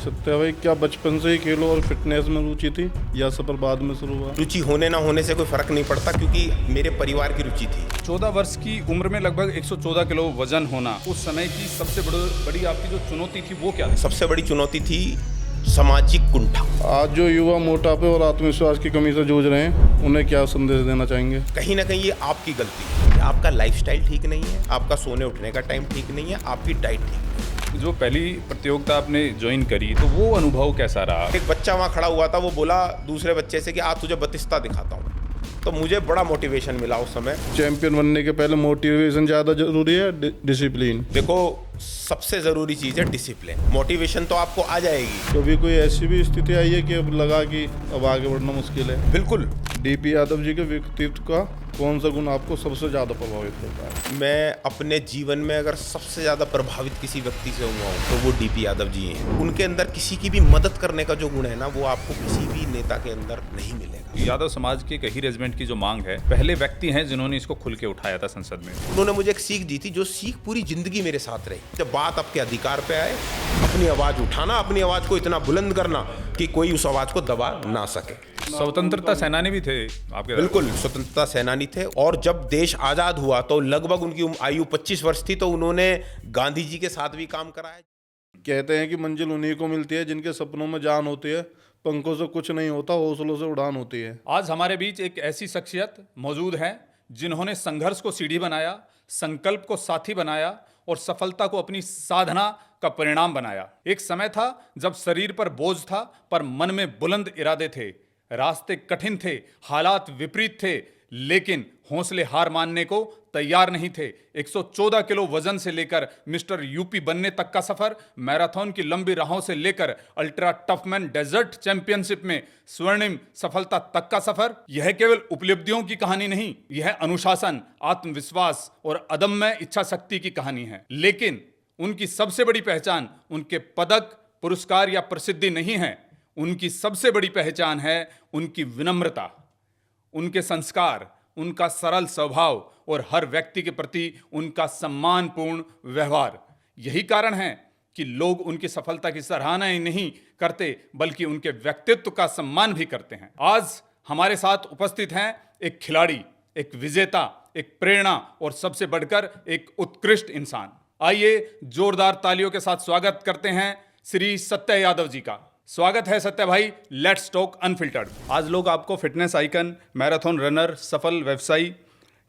सत्या भाई, क्या बचपन से ही खेलों और फिटनेस में रुचि थी या सफर बाद में शुरू हुआ? रुचि होने ना होने से कोई फर्क नहीं पड़ता, क्योंकि मेरे परिवार की रुचि थी। 14 वर्ष की उम्र में लगभग 114 किलो वजन होना, उस समय की सबसे बड़ी आपकी जो चुनौती थी वो क्या थी? सबसे बड़ी चुनौती थी सामाजिक कुंठा। आज जो युवा मोटापे और आत्मविश्वास की कमी से जूझ रहे हैं, उन्हें क्या संदेश देना चाहेंगे? कहीं ना कहीं ये आपकी गलती है, आपका लाइफस्टाइल ठीक नहीं है, आपका सोने उठने का टाइम ठीक नहीं है, आपकी डाइट ठीक नहीं है। जो पहली प्रतियोगिता आपने ज्वाइन करी तो वो अनुभव कैसा रहा? एक बच्चा वहाँ खड़ा हुआ था, वो बोला दूसरे बच्चे से कि आज तुझे बतिस्ता दिखाता हूँ, तो मुझे बड़ा मोटिवेशन मिला उस समय। चैंपियन बनने के पहले मोटिवेशन ज़्यादा जरूरी है डिसिप्लिन? देखो, सबसे ज़रूरी चीज़ है डिसिप्लिन। मोटिवेशन तो आपको आ जाएगी। कभी कोई ऐसी भी स्थिति आई है कि अब लगा कि अब आगे बढ़ना मुश्किल है? बिल्कुल। डीपी यादव जी के व्यक्तित्व का कौन सा गुण आपको सबसे ज़्यादा प्रभावित करता है? मैं अपने जीवन में अगर सबसे ज़्यादा प्रभावित किसी व्यक्ति से हुआ हूँ तो वो डीपी यादव जी हैं। उनके अंदर किसी की भी मदद करने का जो गुण है ना, वो आपको किसी भी नेता के अंदर नहीं मिलेगा। यादव समाज के कई रेजिमेंट की जो मांग है, पहले व्यक्ति हैं जिन्होंने इसको खुल के उठाया था संसद में। उन्होंने मुझे एक सीख दी थी, जो सीख पूरी जिंदगी मेरे साथ रही। जब बात आपके अधिकार पे आए, अपनी आवाज़ उठाना, अपनी आवाज़ को इतना बुलंद करना कि कोई उस आवाज़ को दबा ना सके। स्वतंत्रता सेनानी भी थे आपके? बिल्कुल, स्वतंत्रता सेनानी थे। और जब देश आज़ाद हुआ तो लगभग उनकी आयु 25 वर्ष थी, तो उन्होंने गांधी जी के साथ भी काम कराया। कहते हैं कि मंजिल उन्हीं को मिलती है जिनके सपनों में जान होती है, पंखों से कुछ नहीं होता, हौसलों से उड़ान होती है। आज हमारे बीच एक ऐसी शख्सियत मौजूद है जिन्होंने संघर्ष को सीढ़ी बनाया, संकल्प को साथी बनाया और सफलता को अपनी साधना का परिणाम बनाया। एक समय था जब शरीर पर बोझ था पर मन में बुलंद इरादे थे। रास्ते कठिन थे, हालात विपरीत थे, लेकिन हौसले हार मानने को तैयार नहीं थे। 114 किलो वजन से लेकर मिस्टर यूपी बनने तक का सफर, मैराथन की लंबी राहों से लेकर अल्ट्रा टफमैन डेजर्ट चैंपियनशिप में स्वर्णिम सफलता तक का सफर, यह केवल उपलब्धियों की कहानी नहीं, यह अनुशासन, आत्मविश्वास और अदम्य इच्छा शक्ति की कहानी है। लेकिन उनकी सबसे बड़ी पहचान उनके पदक, पुरस्कार या प्रसिद्धि नहीं है। उनकी सबसे बड़ी पहचान है उनकी विनम्रता, उनके संस्कार, उनका सरल स्वभाव और हर व्यक्ति के प्रति उनका सम्मानपूर्ण व्यवहार। यही कारण है कि लोग उनकी सफलता की सराहना ही नहीं करते, बल्कि उनके व्यक्तित्व का सम्मान भी करते हैं। आज हमारे साथ उपस्थित हैं एक खिलाड़ी, एक विजेता, एक प्रेरणा और सबसे बढ़कर एक उत्कृष्ट इंसान। आइए जोरदार तालियों के साथ स्वागत करते हैं श्री सत्य यादव जी का। स्वागत है सत्य भाई, लेट्स टॉक अनफिल्टर्ड। आज लोग आपको फिटनेस आइकन, मैराथन रनर, सफल व्यवसायी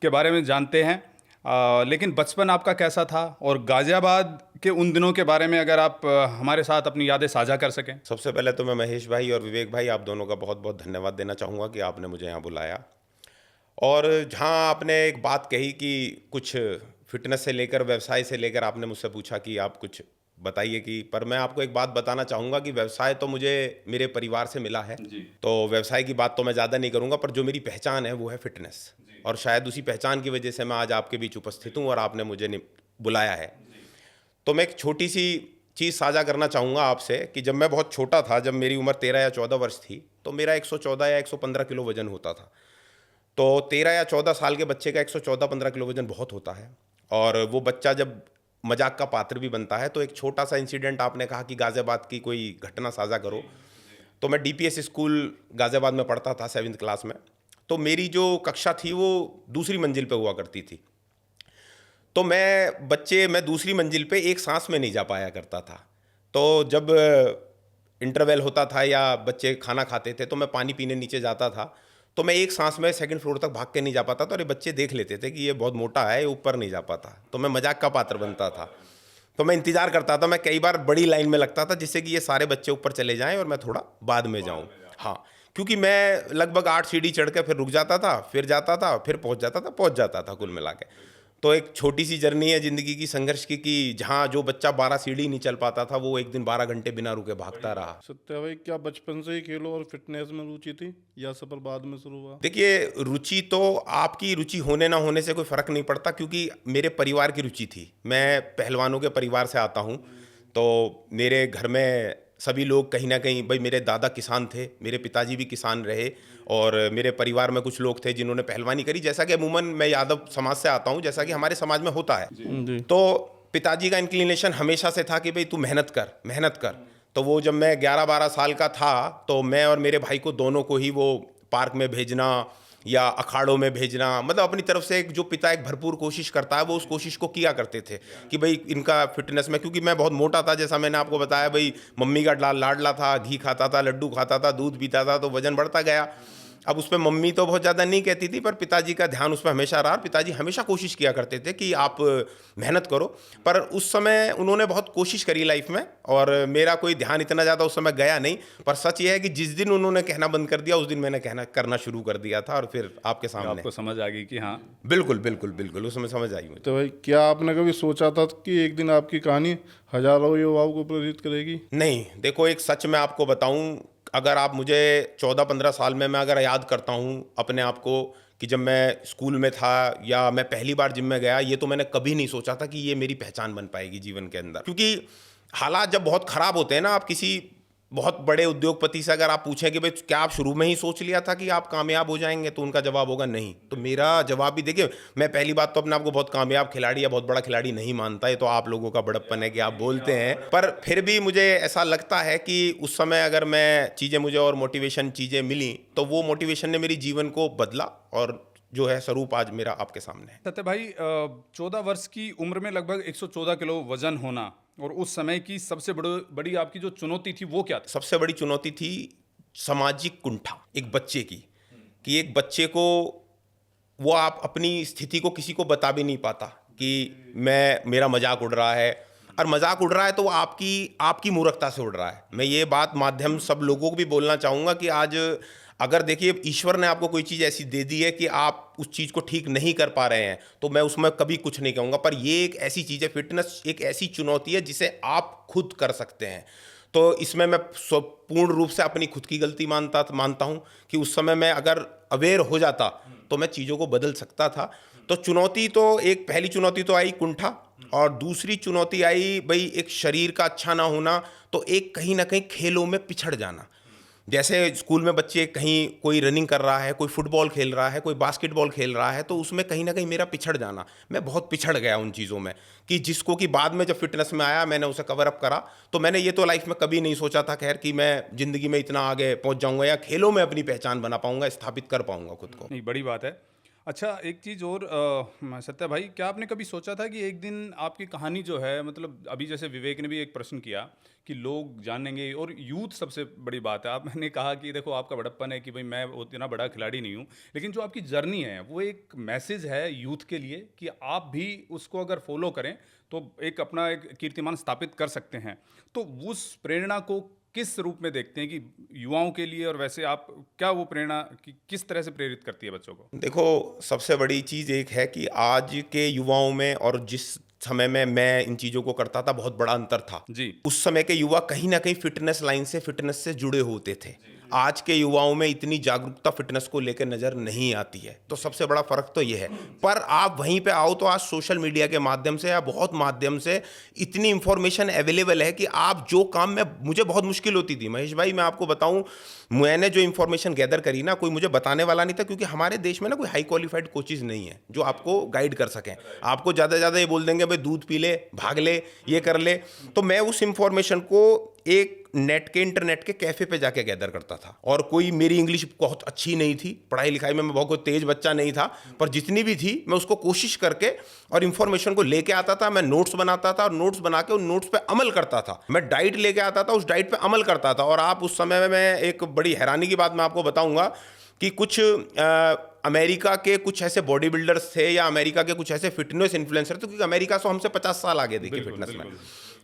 के बारे में जानते हैं, लेकिन बचपन आपका कैसा था और गाजियाबाद के उन दिनों के बारे में अगर आप हमारे साथ अपनी यादें साझा कर सकें। सबसे पहले तो मैं महेश भाई और विवेक भाई, आप दोनों का बहुत बहुत धन्यवाद देना चाहूँगा कि आपने मुझे यहाँ बुलाया। और जहाँ आपने एक बात कही कि कुछ फिटनेस से लेकर, व्यवसाय से लेकर, आपने मुझसे पूछा कि आप कुछ बताइए कि, पर मैं आपको एक बात बताना चाहूँगा कि व्यवसाय तो मुझे मेरे परिवार से मिला है, तो व्यवसाय की बात तो मैं ज़्यादा नहीं करूँगा, पर जो मेरी पहचान है वो है फिटनेस। और शायद उसी पहचान की वजह से मैं आज आपके बीच उपस्थित हूँ और आपने मुझे बुलाया है। तो मैं एक छोटी सी चीज़ साझा करना चाहूँगा आपसे कि जब मैं बहुत छोटा था, जब मेरी उम्र 13 या 14 वर्ष थी, तो मेरा 114 या 115 किलो वजन होता था। तो 13 या 14 साल के बच्चे का 114-15 किलो वजन बहुत होता है। और वो बच्चा जब मजाक का पात्र भी बनता है, तो एक छोटा सा इंसिडेंट, आपने कहा कि गाजियाबाद की कोई घटना साझा करो, तो मैं डीपीएस स्कूल गाजियाबाद में पढ़ता था 7वीं क्लास में। तो मेरी जो कक्षा थी वो दूसरी मंजिल पे हुआ करती थी। तो मैं दूसरी मंजिल पे एक सांस में नहीं जा पाया करता था। तो जब इंटरवल होता था या बच्चे खाना खाते थे, तो मैं पानी पीने नीचे जाता था, तो मैं एक सांस में 2nd फ्लोर तक भाग के नहीं जा पाता था। और ये बच्चे देख लेते थे कि ये बहुत मोटा है, ये ऊपर नहीं जा पाता, तो मैं मजाक का पात्र बनता था। तो मैं इंतजार करता था, मैं कई बार बड़ी लाइन में लगता था जिससे कि ये सारे बच्चे ऊपर चले जाएं और मैं थोड़ा बाद में जाऊं। हाँ, क्योंकि मैं लगभग 8 सीढ़ी चढ़ के फिर रुक जाता था, फिर जाता था, फिर पहुंच जाता था कुल मिला के। तो एक छोटी सी जर्नी है ज़िंदगी की, संघर्ष की, कि जहाँ जो बच्चा 12 सीढ़ी नहीं चल पाता था, वो एक दिन 12 घंटे बिना रुके भागता रहा। सत्या भाई, क्या बचपन से ही खेलों और फिटनेस में रुचि थी या सफर बाद में शुरू हुआ? देखिए, रुचि तो आपकी रुचि होने ना होने से कोई फ़र्क नहीं पड़ता, क्योंकि मेरे परिवार की रुचि थी। मैं पहलवानों के परिवार से आता हूँ, तो मेरे घर में सभी लोग कहीं ना कहीं, भाई मेरे दादा किसान थे, मेरे पिताजी भी किसान रहे, और मेरे परिवार में कुछ लोग थे जिन्होंने पहलवानी करी। जैसा कि अमूमन मैं यादव समाज से आता हूँ, जैसा कि हमारे समाज में होता है। तो पिताजी का इंक्लिनेशन हमेशा से था कि भाई तू मेहनत कर। तो वो जब मैं 11-12 साल का था तो मैं और मेरे भाई को दोनों को ही वो पार्क में भेजना या अखाड़ों में भेजना, मतलब अपनी तरफ से एक जो पिता एक भरपूर कोशिश करता है वो उस कोशिश को किया करते थे कि भाई इनका फिटनेस में, क्योंकि मैं बहुत मोटा था जैसा मैंने आपको बताया, भाई मम्मी का लाडला था, घी खाता था, लड्डू खाता था, दूध पीता था, तो वजन बढ़ता गया। अब उस पर मम्मी तो बहुत ज़्यादा नहीं कहती थी, पर पिताजी का ध्यान उस पर हमेशा रहा। पिताजी हमेशा कोशिश किया करते थे कि आप मेहनत करो, पर उस समय उन्होंने बहुत कोशिश करी लाइफ में और मेरा कोई ध्यान इतना ज़्यादा उस समय गया नहीं। पर सच ये है कि जिस दिन उन्होंने कहना बंद कर दिया उस दिन मैंने करना शुरू कर दिया था, और फिर आपके सामने आपको समझ आ गई कि हाँ बिल्कुल बिल्कुल बिल्कुल उस समय समझ आई मुझे। तो भाई क्या आपने कभी सोचा था कि एक दिन आपकी कहानी हजारों युवाओं को प्रेरित करेगी? नहीं, देखो एक सच मैं आपको बताऊं, अगर आप मुझे 14-15 साल में मैं अगर याद करता हूं अपने आप को कि जब मैं स्कूल में था या मैं पहली बार जिम में गया, ये तो मैंने कभी नहीं सोचा था कि ये मेरी पहचान बन पाएगी जीवन के अंदर। क्योंकि हालात जब बहुत ख़राब होते हैं ना, आप किसी बहुत बड़े उद्योगपति से अगर आप पूछें कि भाई क्या आप शुरू में ही सोच लिया था कि आप कामयाब हो जाएंगे, तो उनका जवाब होगा नहीं। तो मेरा जवाब भी देखिए, मैं पहली बात तो अपने आप को बहुत कामयाब खिलाड़ी या बहुत बड़ा खिलाड़ी नहीं मानता, ये तो आप लोगों का बड़प्पन है कि आप बोलते हैं, पर फिर भी मुझे ऐसा लगता है कि उस समय अगर मैं चीज़ें मुझे और मोटिवेशन चीज़ें मिली तो वो मोटिवेशन ने मेरी जीवन को बदला और जो है स्वरूप आज मेरा आपके सामने है। सत्य भाई, 14 वर्ष की उम्र में लगभग 114 किलो वजन होना और उस समय की सबसे बड़ी आपकी जो चुनौती थी वो क्या थी? सबसे बड़ी चुनौती थी सामाजिक कुंठा एक बच्चे की, कि एक बच्चे को वो आप अपनी स्थिति को किसी को बता भी नहीं पाता कि मेरा मजाक उड़ रहा है, और मजाक उड़ रहा है तो वो आपकी मूर्खता से उड़ रहा है। मैं ये बात माध्यम सब लोगों को भी बोलना चाहूँगा कि आज अगर देखिए ईश्वर ने आपको कोई चीज़ ऐसी दे दी है कि आप उस चीज़ को ठीक नहीं कर पा रहे हैं, तो मैं उसमें कभी कुछ नहीं कहूँगा, पर ये एक ऐसी चीज़ है, फिटनेस एक ऐसी चुनौती है जिसे आप खुद कर सकते हैं। तो इसमें मैं पूर्ण रूप से अपनी खुद की गलती मानता हूँ कि उस समय मैं अगर अवेयर हो जाता तो मैं चीज़ों को बदल सकता था। तो चुनौती तो एक पहली चुनौती तो आई कुंठा, और दूसरी चुनौती आई भाई एक शरीर का अच्छा ना होना, तो एक कहीं ना कहीं खेलों में पिछड़ जाना। जैसे स्कूल में बच्चे कहीं कोई रनिंग कर रहा है, कोई फुटबॉल खेल रहा है, कोई बास्केटबॉल खेल रहा है, तो उसमें कहीं ना कहीं मेरा पिछड़ जाना, मैं बहुत पिछड़ गया उन चीज़ों में, कि जिसको कि बाद में जब फिटनेस में आया मैंने उसे कवर अप करा। तो मैंने ये तो लाइफ में कभी नहीं सोचा था खैर कि मैं ज़िंदगी में इतना आगे पहुंच जाऊंगा या खेलों में अपनी पहचान बना पाऊंगा, स्थापित कर पाऊंगा खुद को। नहीं, बड़ी बात है। अच्छा, एक चीज़ और सत्या भाई, क्या आपने कभी सोचा था कि एक दिन आपकी कहानी जो है, मतलब अभी जैसे विवेक ने भी एक प्रश्न किया कि लोग जानेंगे, और यूथ सबसे बड़ी बात है। आपने कहा कि देखो आपका बड़प्पन है कि भाई मैं उतना बड़ा खिलाड़ी नहीं हूँ, लेकिन जो आपकी जर्नी है वो एक मैसेज है यूथ के लिए कि आप भी उसको अगर फॉलो करें तो एक अपना एक कीर्तिमान स्थापित कर सकते हैं। तो उस प्रेरणा को किस रूप में देखते हैं कि युवाओं के लिए, और वैसे आप क्या वो प्रेरणा किस तरह से प्रेरित करती है बच्चों को? देखो सबसे बड़ी चीज़ एक है कि आज के युवाओं में और जिस समय में मैं इन चीज़ों को करता था बहुत बड़ा अंतर था जी। उस समय के युवा कहीं ना कहीं फिटनेस लाइन से फिटनेस से जुड़े होते थे। आज के युवाओं में इतनी जागरूकता फिटनेस को लेकर नज़र नहीं आती है, तो सबसे बड़ा फ़र्क तो ये है। पर आप वहीं पे आओ तो आज सोशल मीडिया के माध्यम से या बहुत माध्यम से इतनी इंफॉर्मेशन अवेलेबल है कि आप जो काम में मुझे बहुत मुश्किल होती थी, महेश भाई मैं आपको बताऊं, मैंने जो इन्फॉर्मेशन गैदर करी ना, कोई मुझे बताने वाला नहीं था, क्योंकि हमारे देश में ना कोई हाई क्वालिफाइड कोचेज नहीं है जो आपको गाइड कर सकें। आपको ज़्यादा से ज़्यादा ये बोल देंगे भाई दूध पी ले, भाग ले, ये कर ले। तो मैं उस इंफॉर्मेशन को एक इंटरनेट के कैफे पे जाके गैदर करता था, और कोई मेरी इंग्लिश बहुत अच्छी नहीं थी, पढ़ाई लिखाई में मैं बहुत कोई तेज बच्चा नहीं था, पर जितनी भी थी मैं उसको कोशिश करके और इंफॉर्मेशन को लेके आता था। मैं नोट्स बनाता था और नोट्स बना के उन नोट्स पे अमल करता था। मैं डाइट लेके आता था, उस डाइट पे अमल करता था। और आप उस समय में, मैं एक बड़ी हैरानी की बात मैं आपको बताऊंगा कि कुछ अमेरिका के कुछ ऐसे बॉडी बिल्डर्स थे या अमेरिका के कुछ ऐसे फिटनेस इन्फ्लुएंसर थे, क्योंकि अमेरिका से हमसे 50 साल आगे देखिए फिटनेस में,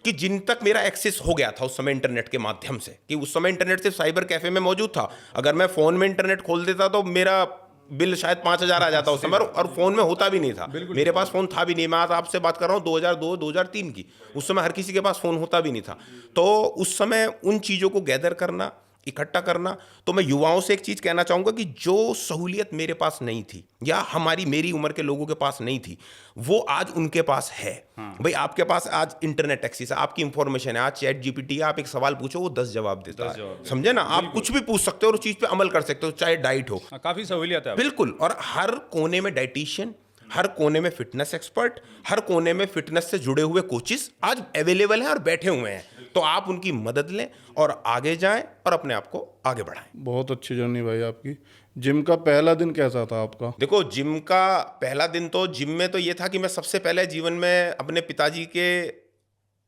कि जिन तक मेरा एक्सेस हो गया था उस समय इंटरनेट के माध्यम से, कि उस समय इंटरनेट सिर्फ साइबर कैफे में मौजूद था। अगर मैं फ़ोन में इंटरनेट खोल देता तो मेरा बिल शायद 5,000 आ जाता उस समय, और फ़ोन में होता भी नहीं था। मेरे पास फ़ोन था भी नहीं। मैं आज आपसे बात कर रहा हूँ 2002-2003 की। उस समय हर किसी के पास फ़ोन होता भी नहीं था। तो उस समय उन चीज़ों को गैदर करना, इकट्ठा करना, तो मैं युवाओं से एक चीज़ कहना चाहूँगा कि जो सहूलियत मेरे पास नहीं थी या मेरी उम्र के लोगों के पास नहीं थी, वो आज उनके पास है। भाई आपके पास आज इंटरनेट एक्सेस है, आपकी इंफॉर्मेशन है, आज चैट जीपीटी, आप एक सवाल पूछो वो 10 जवाब देता है, समझे ना। आप कुछ भी पूछ सकते हो और उस चीज़ पे अमल कर सकते हो, चाहे डाइट हो, काफ़ी सहूलियत है। बिल्कुल। और हर कोने में डाइटिशियन, हर कोने में फिटनेस एक्सपर्ट, हर कोने में फिटनेस से जुड़े हुए कोचेस आज अवेलेबल हैं और बैठे हुए हैं। तो आप उनकी मदद लें और आगे जाएं और अपने आप को आगे बढ़ाएं। बहुत अच्छी जर्नी भाई आपकी। जिम का पहला दिन कैसा था आपका? देखो, जिम का पहला दिन तो जिम में तो ये था कि मैं सबसे पहले जीवन में अपने पिताजी के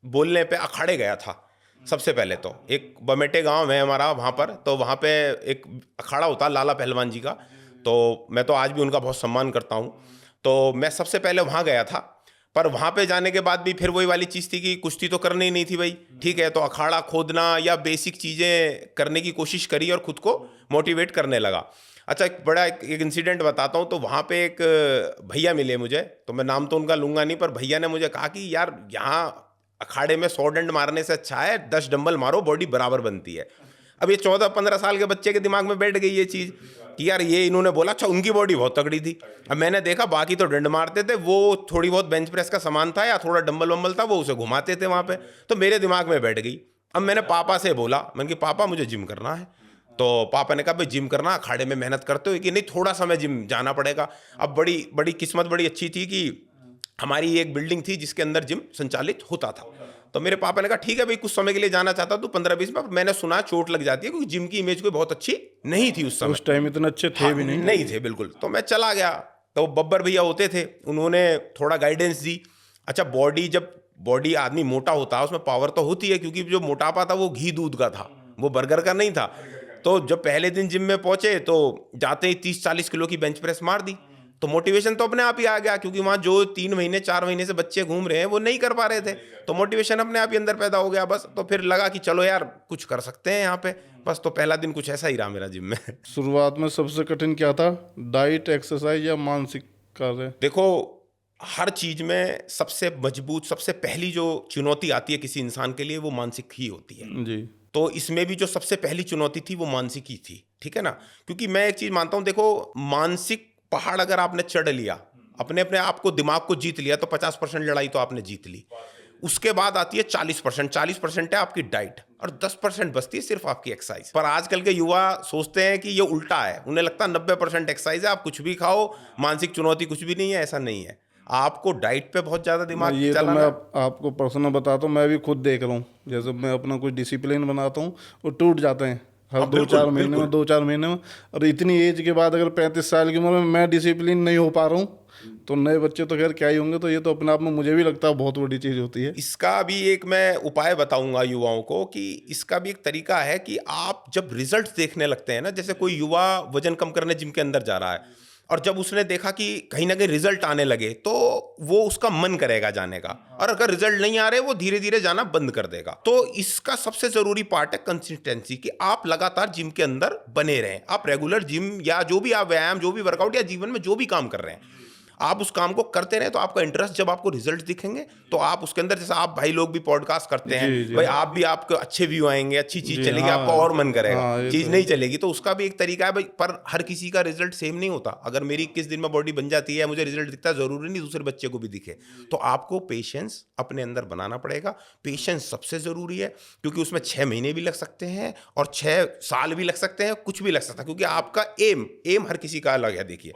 बोलने पे अखाड़े गया था। सबसे पहले तो एक बमेटे गांव है हमारा, वहाँ पर तो वहाँ पे एक अखाड़ा होता लाला पहलवान जी का, तो मैं तो आज भी उनका बहुत सम्मान करता हूँ। तो मैं सबसे पहले वहाँ गया था, पर वहाँ पे जाने के बाद भी फिर वही वाली चीज़ थी कि कुश्ती तो करनी ही नहीं थी भाई, ठीक है। तो अखाड़ा खोदना या बेसिक चीज़ें करने की कोशिश करी और खुद को मोटिवेट करने लगा। अच्छा, एक बड़ा एक इंसिडेंट बताता हूँ। तो वहाँ पे एक भैया मिले मुझे, तो मैं नाम तो उनका लूँगा नहीं, पर भैया ने मुझे कहा कि यार यहाँ अखाड़े में 100 डंड मारने से अच्छा है 10 डंबल मारो, बॉडी बराबर बनती है। अब ये 14-15 साल के बच्चे के दिमाग में बैठ गई ये चीज़ कि यार ये इन्होंने बोला। अच्छा, उनकी बॉडी बहुत तगड़ी थी। अब मैंने देखा बाकी तो डंड मारते थे, वो थोड़ी बहुत बेंच प्रेस का सामान था या थोड़ा डंबल वंबल था, वो उसे घुमाते थे वहाँ पे। तो मेरे दिमाग में बैठ गई। अब मैंने पापा से बोला, मैंने कहा पापा मुझे जिम करना है। तो पापा ने कहा भाई जिम करना, अखाड़े में मेहनत करते हो कि नहीं, थोड़ा सा मैं जिम जाना पड़ेगा। अब बड़ी किस्मत बड़ी अच्छी थी कि हमारी एक बिल्डिंग थी जिसके अंदर जिम संचालित होता था। तो मेरे पापा ने कहा ठीक है भाई, कुछ समय के लिए जाना चाहता तू 15-20 में। मैंने सुना चोट लग जाती है, क्योंकि जिम की इमेज कोई बहुत अच्छी नहीं थी उस समय। उस टाइम इतने अच्छे थे भी नहीं। नहीं थे बिल्कुल। तो मैं चला गया, तो बब्बर भैया होते थे, उन्होंने थोड़ा गाइडेंस दी। अच्छा, जब बॉडी आदमी मोटा होता है उसमें पावर तो होती है, क्योंकि जो मोटापा था वो घी दूध का था, वो बर्गर का नहीं था। तो जब पहले दिन जिम में पहुंचे तो जाते ही 30-40 किलो की बेंच प्रेस मार दी। तो मोटिवेशन तो अपने आप ही आ गया, क्योंकि वहाँ जो 3 महीने 4 महीने से बच्चे घूम रहे हैं वो नहीं कर पा रहे थे। तो मोटिवेशन अपने आप ही अंदर पैदा हो गया बस। तो फिर लगा कि चलो यार कुछ कर सकते हैं यहाँ पे बस। तो पहला दिन कुछ ऐसा ही रहा मेरा जिम में। शुरुआत में सबसे कठिन क्या था? डाइट, एक्सरसाइज या मानसिक कार्य? देखो, हर चीज में सबसे मजबूत, सबसे पहली जो चुनौती आती है किसी इंसान के लिए वो मानसिक ही होती है। जी। तो इसमें भी जो सबसे पहली चुनौती थी वो मानसिक ही थी, ठीक है ना। क्योंकि मैं एक चीज मानता हूं, देखो मानसिक पहाड़ अगर आपने चढ़ लिया, अपने आप को दिमाग को जीत लिया, तो 50% लड़ाई तो आपने जीत ली। उसके बाद आती है 40%। 40% है आपकी डाइट और 10% बचती है सिर्फ आपकी एक्सरसाइज। पर आजकल के युवा सोचते हैं कि ये उल्टा है, उन्हें लगता है 90% एक्सरसाइज है, आप कुछ भी खाओ, मानसिक चुनौती कुछ भी नहीं है। ऐसा नहीं है, आपको डाइट पे बहुत ज्यादा दिमाग ये तो चलाना। मैं आपको पर्सनल बताता हूँ, मैं भी खुद देख रहा हूँ। जैसे मैं अपना कुछ डिसिप्लिन बनाता हूँ वो टूट जाते हैं हर 2-4 महीने में, 2-4 महीने में। और इतनी एज के बाद अगर 35 साल की उम्र में मैं डिसिप्लिन नहीं हो पा रहा हूँ, तो नए बच्चे तो खैर क्या ही होंगे। तो ये तो अपने आप में मुझे भी लगता है बहुत बड़ी चीज़ होती है। इसका भी एक मैं उपाय बताऊंगा युवाओं को, कि इसका भी एक तरीका है कि आप जब रिजल्ट देखने लगते हैं ना, जैसे कोई युवा वजन कम करने जिम के अंदर जा रहा है और जब उसने देखा कि कहीं ना कहीं रिजल्ट आने लगे, तो वो उसका मन करेगा जाने का। और अगर रिजल्ट नहीं आ रहे, वो धीरे धीरे जाना बंद कर देगा। तो इसका सबसे जरूरी पार्ट है कंसिस्टेंसी, कि आप लगातार जिम के अंदर बने रहें। आप रेगुलर जिम या जो भी आप व्यायाम, जो भी वर्कआउट या जीवन में जो भी काम कर रहे हैं, आप उस काम को करते रहे। तो आपका इंटरेस्ट, जब आपको रिजल्ट दिखेंगे तो आप उसके अंदर, जैसे आप भाई लोग भी पॉडकास्ट करते हैं भाई, आप भी, आपको अच्छे व्यू आएंगे, अच्छी चीज चलेगी, आपका और मन करेगा। चीज नहीं चलेगी तो उसका भी एक तरीका है भाई। पर हर किसी का रिजल्ट सेम नहीं होता। अगर मेरी 21 दिन में बॉडी बन जाती है, मुझे रिजल्ट दिखता है, जरूरी नहीं दूसरे बच्चे को भी दिखे। तो आपको पेशेंस अपने अंदर बनाना पड़ेगा। पेशेंस सबसे जरूरी है, क्योंकि उसमें 6 महीने भी लग सकते हैं और 6 साल भी लग सकते हैं, कुछ भी लग सकता है। क्योंकि आपका एम हर किसी का अलग है। देखिए,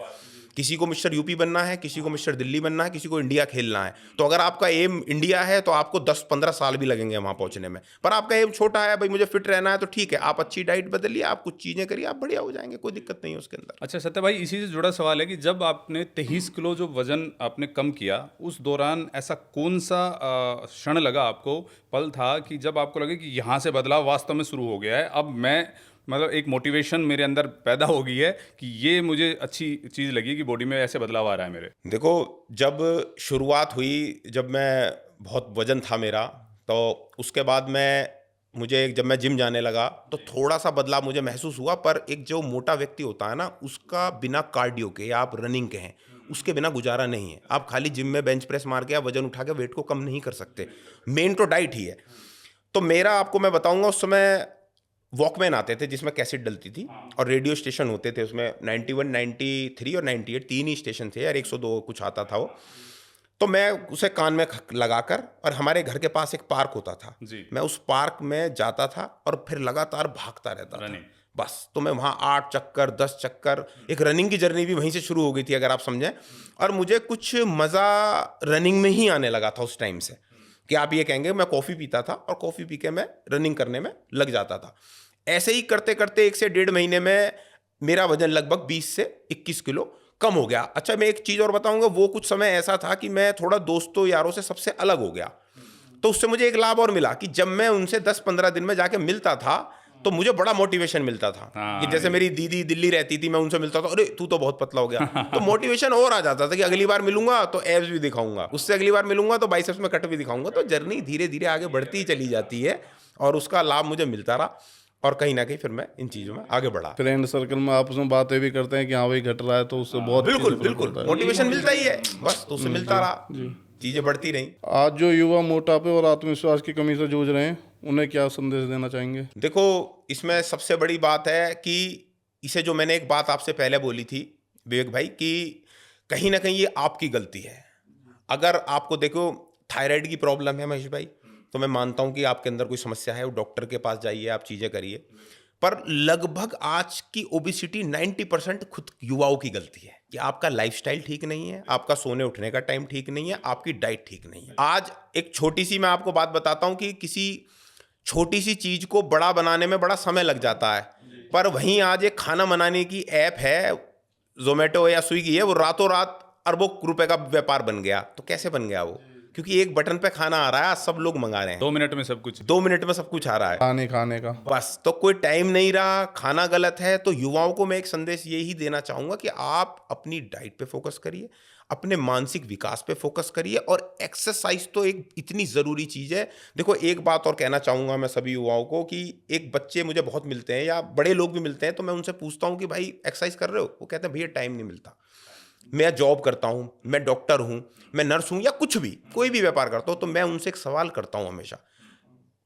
किसी को मिस्टर यूपी बनना है, किसी को मिस्टर दिल्ली बनना है, किसी को इंडिया खेलना है। तो अगर आपका एम इंडिया है तो आपको 10-15 साल भी लगेंगे वहां पहुंचने में। पर आपका एम छोटा है, भाई मुझे फिट रहना है, तो ठीक है, आप अच्छी डाइट बदलिए, आप कुछ चीजें करिए, आप बढ़िया हो जाएंगे, कोई दिक्कत नहीं है उसके अंदर। अच्छा सत्य भाई, इसी से जुड़ा सवाल है कि जब आपने 23 किलो जो वजन आपने कम किया, उस दौरान ऐसा कौन सा क्षण लगा आपको, पल था कि जब आपको लगे कि यहाँ से बदलाव वास्तव में शुरू हो गया है, अब मैं मतलब एक मोटिवेशन मेरे अंदर पैदा हो गई है कि ये मुझे अच्छी चीज़ लगी कि बॉडी में ऐसे बदलाव आ रहा है मेरे? देखो, जब शुरुआत हुई, जब मैं बहुत वजन था मेरा, तो उसके बाद जब मैं जिम जाने लगा तो थोड़ा सा बदलाव मुझे महसूस हुआ। पर एक जो मोटा व्यक्ति होता है ना, उसका बिना कार्डियो के या आप रनिंग के हैं, उसके बिना गुजारा नहीं है। आप खाली जिम में बेंच प्रेस मार के या वजन उठा के वेट को कम नहीं कर सकते। मेन तो डाइट ही है। तो मेरा आपको मैं बताऊंगा, उस समय वॉकमैन आते थे जिसमें कैसेट डलती थी, और रेडियो स्टेशन होते थे उसमें 91, 93 और 98, 3 ही स्टेशन थे यार, 102 कुछ आता था वो। तो मैं उसे कान में लगाकर, और हमारे घर के पास एक पार्क होता था, जी। मैं उस पार्क में जाता था और फिर लगातार भागता रहता था। बस। तो मैं वहाँ 8 चक्कर 10 चक्कर, एक रनिंग की जर्नी भी वहीं से शुरू हो गई थी अगर आप समझें। और मुझे कुछ मज़ा रनिंग में ही आने लगा था उस टाइम से, कि आप ये कहेंगे मैं कॉफ़ी पीता था और कॉफ़ी पी के मैं रनिंग करने में लग जाता था। ऐसे ही करते करते 1 से 1.5 महीने में मेरा वजन लगभग 20 से 21 किलो कम हो गया। अच्छा, मैं एक चीज़ और बताऊंगा, वो कुछ समय ऐसा था कि मैं थोड़ा दोस्तों यारों से सबसे अलग हो गया। तो उससे मुझे एक लाभ और मिला कि जब मैं उनसे 10-15 दिन में जाके मिलता था तो मुझे बड़ा मोटिवेशन मिलता था। कि जैसे मेरी दीदी दिल्ली रहती थी, मैं उनसे मिलता था, अरे तू तो बहुत पतला हो गया, तो मोटिवेशन और आ जाता था कि अगली बार मिलूंगा तो एब्स भी दिखाऊंगा, उससे अगली बार मिलूंगा तो बाइसेप्स में कट भी दिखाऊंगा। तो जर्नी धीरे धीरे आगे बढ़ती ही चली जाती है और उसका लाभ मुझे मिलता रहा और कहीं ना कहीं फिर मैं इन चीज़ों में आगे बढ़ा। फ्रेंड सर्कल में आपस में बातें भी करते हैं कि हाँ भाई घट रहा है, तो उससे बहुत बिल्कुल चीज़ें फर्क बिल्कुल पड़ता है। मोटिवेशन मिलता ही है, बस तो उससे मिलता रहा, चीज़ें बढ़ती रही। आज जो युवा मोटापे और आत्मविश्वास की कमी से जूझ रहे हैं, उन्हें क्या संदेश देना चाहेंगे? देखो, इसमें सबसे बड़ी बात है कि इसे जो मैंने एक बात आपसे पहले बोली थी विवेक भाई, कि कहीं ना कहीं ये आपकी गलती है। अगर आपको देखो थायराइड की प्रॉब्लम है महेश भाई, तो मैं मानता हूं कि आपके अंदर कोई समस्या है, वो डॉक्टर के पास जाइए, आप चीज़ें करिए। पर लगभग आज की ओबिसिटी 90% खुद युवाओं की गलती है कि आपका लाइफस्टाइल ठीक नहीं है, आपका सोने उठने का टाइम ठीक नहीं है, आपकी डाइट ठीक नहीं है। आज एक छोटी सी मैं आपको बात बताता हूं कि किसी छोटी सी चीज को बड़ा बनाने में बड़ा समय लग जाता है, पर वहीं आज एक खाना बनाने की ऐप है, जोमेटो या स्विगी है, वो रातों रात अरबों रुपए का व्यापार बन गया। तो कैसे बन गया वो? क्योंकि एक बटन पे खाना आ रहा है, सब लोग मंगा रहे हैं, 2 मिनट में सब कुछ। 2 मिनट में सब कुछ आ रहा है, खाने का बस। तो कोई टाइम नहीं रहा, खाना गलत है। तो युवाओं को मैं एक संदेश यही देना चाहूंगा कि आप अपनी डाइट पे फोकस करिए, अपने मानसिक विकास पे फोकस करिए, और एक्सरसाइज तो एक इतनी ज़रूरी चीज़ है। देखो, एक बात और कहना चाहूँगा मैं सभी युवाओं को कि एक बच्चे मुझे बहुत मिलते हैं या बड़े लोग भी मिलते हैं, तो मैं उनसे पूछता हूँ कि भाई एक्सरसाइज कर रहे हो? वो कहते हैं भैया टाइम नहीं मिलता, मैं जॉब करता हूँ, मैं डॉक्टर हूँ, मैं नर्स हूँ, या कुछ भी कोई भी व्यापार करता हूँ। तो मैं उनसे एक सवाल करता हूँ हमेशा,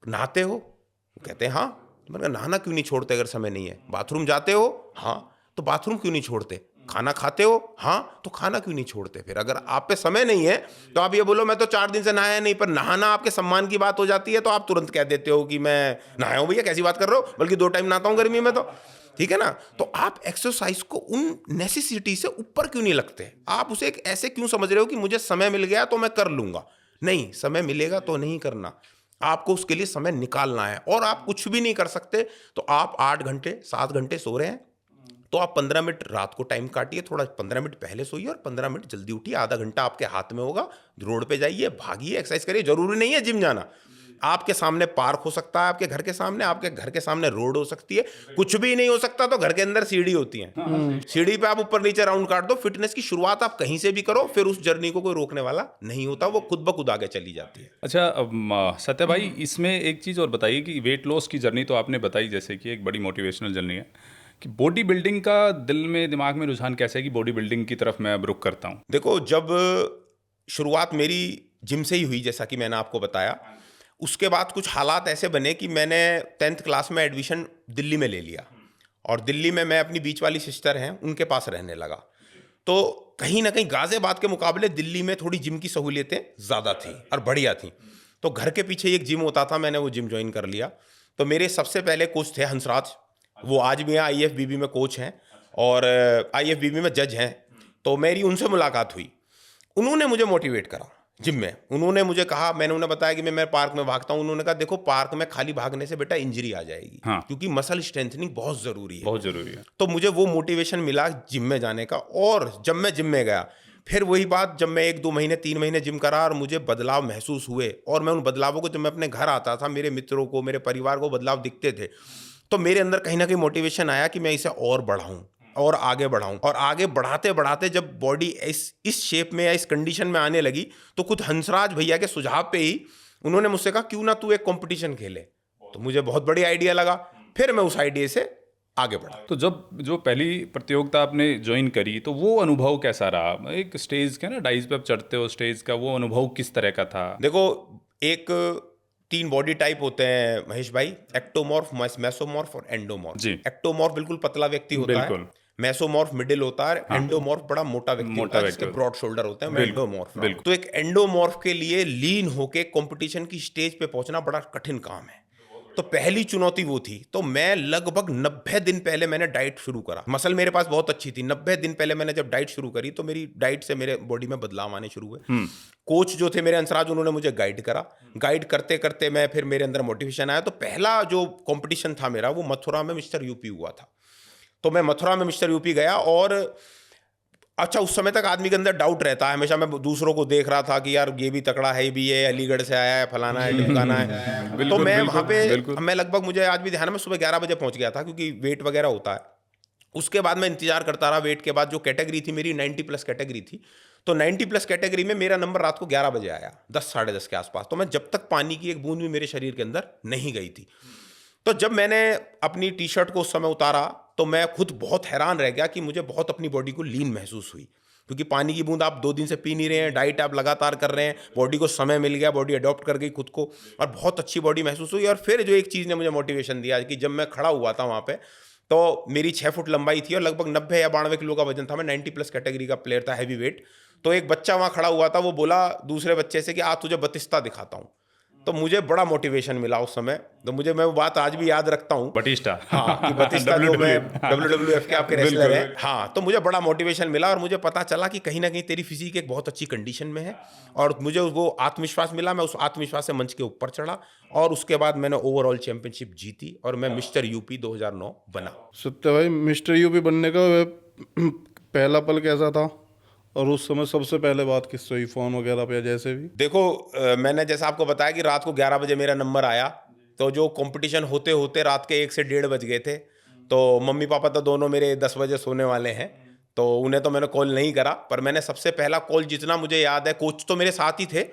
नहाते हो? वो कहते हैं हाँ। तो मैंने कहा नहाना क्यों नहीं छोड़ते अगर समय नहीं है? बाथरूम जाते हो? हाँ। तो बाथरूम क्यों नहीं छोड़ते? खाना खाते हो? हाँ। तो खाना क्यों नहीं छोड़ते? फिर अगर आप पे समय नहीं है तो आप ये बोलो मैं तो 4 दिन से नहाया नहीं, पर नहाना आपके सम्मान की बात हो जाती है तो आप तुरंत कह देते हो कि मैं नहाया हूँ। भैया कैसी बात कर रहे हो, बल्कि 2 टाइम नहाता हूँ गर्मी में, तो ठीक है ना। तो आप एक्सरसाइज को उन नेसेसिटी से ऊपर क्यों नहीं लगते? आप उसे एक ऐसे क्यों समझ रहे हो कि मुझे समय मिल गया तो मैं कर लूंगा? नहीं, समय मिलेगा तो नहीं करना, आपको उसके लिए समय निकालना है। और आप कुछ भी नहीं कर सकते तो आप 8 घंटे 7 घंटे सो रहे हैं तो आप 15 मिनट रात को टाइम काटिए, थोड़ा 15 मिनट पहले सोइए और 15 मिनट जल्दी उठिए। आधा घंटा आपके हाथ में होगा, रोड पे जाइए, भागिए, एक्सरसाइज करिए। जरूरी नहीं है जिम जाना, आपके सामने पार्क हो सकता है, आपके घर के सामने, आपके घर के सामने रोड हो सकती है। कुछ भी नहीं हो सकता तो घर के अंदर सीढ़ी होती है, सीढ़ी पे आप ऊपर नीचे राउंड काट दो। फिटनेस की शुरुआत आप कहीं से भी करो, फिर उस जर्नी को कोई रोकने वाला नहीं होता, वो खुद ब खुद आगे चली जाती है। अच्छा, सत्य भाई, इसमें एक चीज़ और बताइए कि वेट लॉस की जर्नी तो आपने बताई, जैसे कि एक बड़ी मोटिवेशनल जर्नी है, कि बॉडी बिल्डिंग का दिल में दिमाग में रुझान कैसे है कि बॉडी बिल्डिंग की तरफ मैं अब रुख करता हूँ? देखो, जब शुरुआत मेरी जिम से ही हुई, जैसा कि मैंने आपको बताया, उसके बाद कुछ हालात ऐसे बने कि मैंने 10th क्लास में एडमिशन दिल्ली में ले लिया, और दिल्ली में मैं अपनी बीच वाली सिस्टर हैं उनके पास रहने लगा। तो कहीं ना कहीं गाजियाबाद के मुकाबले दिल्ली में थोड़ी जिम की सहूलियतें ज़्यादा थी और बढ़िया थी। तो घर के पीछे एक जिम होता था, मैंने वो जिम ज्वाइन कर लिया। तो मेरे सबसे पहले कोच थे हंसराज, वो आज भी हैं, IFBB में कोच हैं और IFBB में जज हैं। तो मेरी उनसे मुलाकात हुई, उन्होंने मुझे मोटिवेट करा जिम में। उन्होंने मुझे कहा, मैंने उन्हें बताया कि मैं पार्क में भागता हूँ। उन्होंने कहा देखो, पार्क में खाली भागने से बेटा इंजरी आ जाएगी, हाँ। क्योंकि मसल स्ट्रेंथनिंग बहुत ज़रूरी है, बहुत ज़रूरी है। तो मुझे वो मोटिवेशन मिला जिम में जाने का। और जब मैं जिम में गया, फिर वही बात, जब मैं 1-2 महीने 3 महीने जिम करा और मुझे बदलाव महसूस हुए, और मैं उन बदलावों को, जब मैं अपने घर आता था, मेरे मित्रों को, मेरे परिवार को बदलाव दिखते थे, तो मेरे अंदर कहीं ना कहीं मोटिवेशन आया कि मैं इसे और बढ़ाऊं और आगे बढ़ाऊं। और आगे बढ़ाते बढ़ाते जब बॉडी इस शेप में या इस कंडीशन में आने लगी, तो खुद हंसराज भैया के सुझाव पे ही उन्होंने मुझसे कहा क्यों ना तू एक कंपटीशन खेले। तो मुझे बहुत बड़ी आइडिया लगा, फिर मैं उस आइडिया से आगे बढ़ा। तो जब जो पहली प्रतियोगिता आपने ज्वाइन करी, तो वो अनुभव कैसा रहा? एक स्टेज का ना, डाइस पे आप चढ़ते हो स्टेज का, वो अनुभव किस तरह का था? देखो, एक 3 बॉडी टाइप होते हैं महेश भाई, एक्टोमॉर्फ, मेसोमॉर्फ और एंडोमॉर्फ। जी। एक्टोमॉर्फ बिल्कुल पतला व्यक्ति होता है, बिल्कुल। मेसोमॉर्फ मिडिल होता है, एंडोमॉर्फ बड़ा मोटा व्यक्ति होता है, जिसके ब्रॉड शोल्डर होते हैं, एंडोमॉर्फ। तो एक एंडोमॉर्फ के लिए लीन होके कंपटीशन की स्टेज पे पहुंचना बड़ा कठिन काम है। तो पहली चुनौती वो थी। तो मैं लगभग 90 दिन पहले मैंने डाइट शुरू करा। मसल मेरे पास बहुत अच्छी थी। 90 दिन पहले मैंने जब डाइट शुरू करी तो मेरी डाइट से मेरे बॉडी में बदलाव आने शुरू हुए। कोच जो थे मेरे अंसराज, उन्होंने मुझे गाइड करा। गाइड करते करते मैं फिर मेरे अंदर मोटिवेशन आया। तो पहला जो कंपटीशन था मेरा वो मथुरा में मिस्टर यूपी हुआ था। तो मैं मथुरा में मिस्टर यूपी गया। और अच्छा, उस समय तक आदमी के अंदर डाउट रहता है हमेशा। मैं दूसरों को देख रहा था कि यार ये भी तकड़ा है, भी है, अलीगढ़ से आया है, फलाना है, ढिमकाना है। तो मैं वहाँ पे, मैं लगभग, मुझे आज भी ध्यान है, मैं सुबह 11 बजे पहुँच गया था क्योंकि वेट वगैरह होता है। उसके बाद मैं इंतजार करता रहा। वेट के बाद जो कैटेगरी थी मेरी 90+ कैटेगरी थी। तो 90+ कैटेगरी में मेरा नंबर रात को 11 बजे आया, 10 साढ़े 10 के आसपास। तो मैं जब तक पानी की एक बूंद भी मेरे शरीर के अंदर नहीं गई थी। तो जब मैंने अपनी टी शर्ट को उस समय उतारा तो मैं खुद बहुत हैरान रह गया कि मुझे बहुत अपनी बॉडी को लीन महसूस हुई। क्योंकि पानी की बूंद आप 2 दिन से पी नहीं रहे हैं, डाइट आप लगातार कर रहे हैं, बॉडी को समय मिल गया, बॉडी अडॉप्ट कर गई खुद को, और बहुत अच्छी बॉडी महसूस हुई। और फिर जो एक चीज़ ने मुझे मोटिवेशन दिया कि जब मैं खड़ा हुआ था वहाँ पे, तो मेरी 6 फुट लंबाई थी और लगभग 90 या 92 किलो का वजन था। मैं 90+ कैटेगरी का प्लेयर था, हैवी वेट। तो एक बच्चा वहाँ खड़ा हुआ था, वो बोला दूसरे बच्चे से कि आज तुझे बतिस्ता दिखाता हूँ। तो मुझे बड़ा मोटिवेशन मिला उस समय। तो मैं वो बात आज भी याद रखता हूँ। बटिस्टा, हाँ, कि बतिस्ता जो मैं WWF के आपके रेसलर हैं। हाँ, तो मुझे बड़ा मोटिवेशन मिला और मुझे पता चला कि कहीं ना कहीं तेरी फिजिक एक बहुत अच्छी कंडीशन में है। और मुझे वो आत्मविश्वास मिला। मैं उस आत्मविश्वास से मंच के ऊपर चढ़ा और उसके बाद मैंने ओवरऑल चैंपियनशिप जीती और मैं मिस्टर यूपी 2009 बना। सत्य भाई, मिस्टर यूपी बनने का पहला पल कैसा था? और उस समय सबसे पहले बात किस हुई, फोन वगैरह पे या जैसे भी? देखो, मैंने जैसा आपको बताया कि रात को 11 बजे मेरा नंबर आया। तो जो कंपटीशन होते होते रात के 1 से 1:30 बज गए थे। तो मम्मी पापा तो दोनों मेरे 10 बजे सोने वाले हैं। तो उन्हें तो मैंने कॉल नहीं करा। पर मैंने सबसे पहला कॉल, जितना मुझे याद है, कोच तो मेरे साथ ही थे,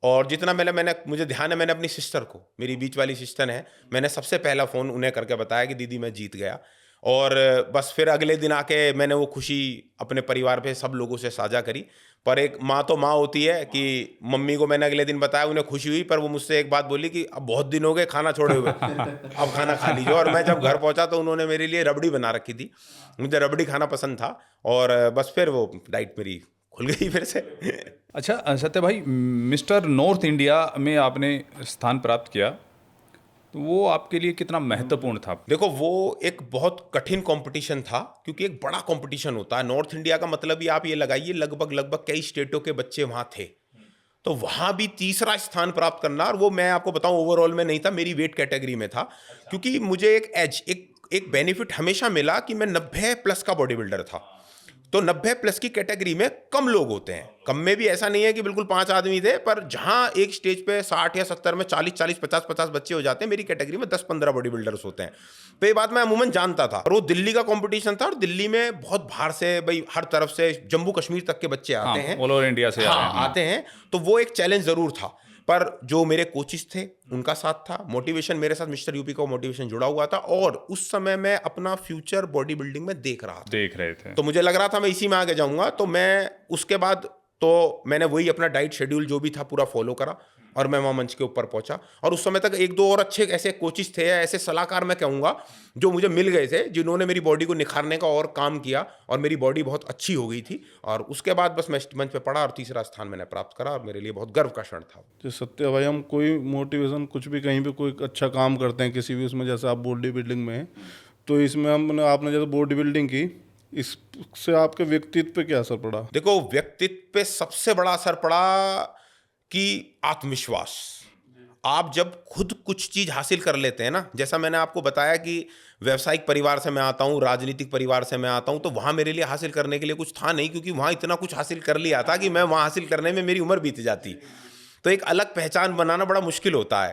और जितना मैंने मुझे ध्यान है, मैंने अपनी सिस्टर को, मेरी बीच वाली सिस्टर है, मैंने सबसे पहला फ़ोन उन्हें करके बताया कि दीदी मैं जीत गया। और बस फिर अगले दिन आके मैंने वो खुशी अपने परिवार पे सब लोगों से साझा करी। पर एक माँ तो माँ होती है कि मम्मी को मैंने अगले दिन बताया, उन्हें खुशी हुई। पर वो मुझसे एक बात बोली कि अब बहुत दिन हो गए खाना छोड़े हुए, अब खाना खा लीजिए। और मैं जब घर पहुंचा तो उन्होंने मेरे लिए रबड़ी बना रखी थी। मुझे रबड़ी खाना पसंद था और बस फिर वो डाइट मेरी खुल गई फिर से। अच्छा सत्य भाई, मिस्टर नॉर्थ इंडिया में आपने स्थान प्राप्त किया, तो वो आपके लिए कितना महत्वपूर्ण था? देखो, वो एक बहुत कठिन कंपटीशन था क्योंकि एक बड़ा कंपटीशन होता है। नॉर्थ इंडिया का मतलब ही आप ये लगाइए, लगभग कई स्टेटों के बच्चे वहाँ थे। तो वहाँ भी तीसरा स्थान प्राप्त करना, और वो मैं आपको बताऊं ओवरऑल में नहीं था, मेरी वेट कैटेगरी में था। क्योंकि मुझे एक एज, एक बेनिफिट हमेशा मिला कि मैं 90+ का बॉडी बिल्डर था। तो 90+ की कैटेगरी में कम लोग होते हैं। कम में भी ऐसा नहीं है कि बिल्कुल 5 आदमी थे, पर जहां एक स्टेज पे 60 या 70 में 40 50 बच्चे हो जाते हैं, मेरी कैटेगरी में 10-15 बॉडी बिल्डर्स होते हैं। तो ये बात मैं अमूमन जानता था। और वो दिल्ली का कंपटीशन था, और दिल्ली में बहुत बाहर से, भाई हर तरफ से, जम्मू कश्मीर तक के बच्चे आते हैं, ऑल ओवर इंडिया से आते हैं। तो वो एक चैलेंज जरूर था। पर जो मेरे कोचिस थे उनका साथ था, मोटिवेशन मेरे साथ मिस्टर यूपी का मोटिवेशन जुड़ा हुआ था। और उस समय मैं अपना फ्यूचर बॉडी बिल्डिंग में देख रहे थे। तो मुझे लग रहा था मैं इसी में आगे जाऊंगा। तो मैं उसके बाद तो मैंने वही अपना डाइट शेड्यूल जो भी था पूरा फॉलो करा और मैं वहाँ मंच के ऊपर पहुंचा। और उस समय तक 1-2 और अच्छे ऐसे कोचिस थे, ऐसे सलाहकार मैं कहूँगा, जो मुझे मिल गए थे, जिन्होंने मेरी बॉडी को निखारने का और काम किया, और मेरी बॉडी बहुत अच्छी हो गई थी। और उसके बाद बस मैं मंच पे पड़ा और तीसरा स्थान मैंने प्राप्त करा, और मेरे लिए बहुत गर्व का क्षण था। तो सत्य भाई, हम कोई मोटिवेशन, कुछ भी कहीं पे कोई अच्छा काम करते हैं किसी भी उसमें, जैसे आप बॉडी बिल्डिंग में हैं, तो इसमें आपने जैसे बॉडी बिल्डिंग की, इससे आपके व्यक्तित्व पे क्या असर पड़ा? देखो, व्यक्तित्व पे सबसे बड़ा असर पड़ा कि आत्मविश्वास। आप जब खुद कुछ चीज हासिल कर लेते हैं ना, जैसा मैंने आपको बताया कि व्यवसायिक परिवार से मैं आता हूँ, राजनीतिक परिवार से मैं आता हूँ, तो वहाँ मेरे लिए हासिल करने के लिए कुछ था नहीं, क्योंकि वहाँ इतना कुछ हासिल कर लिया था कि मैं वहाँ हासिल करने में मेरी उम्र बीत जाती। तो एक अलग पहचान बनाना बड़ा मुश्किल होता है।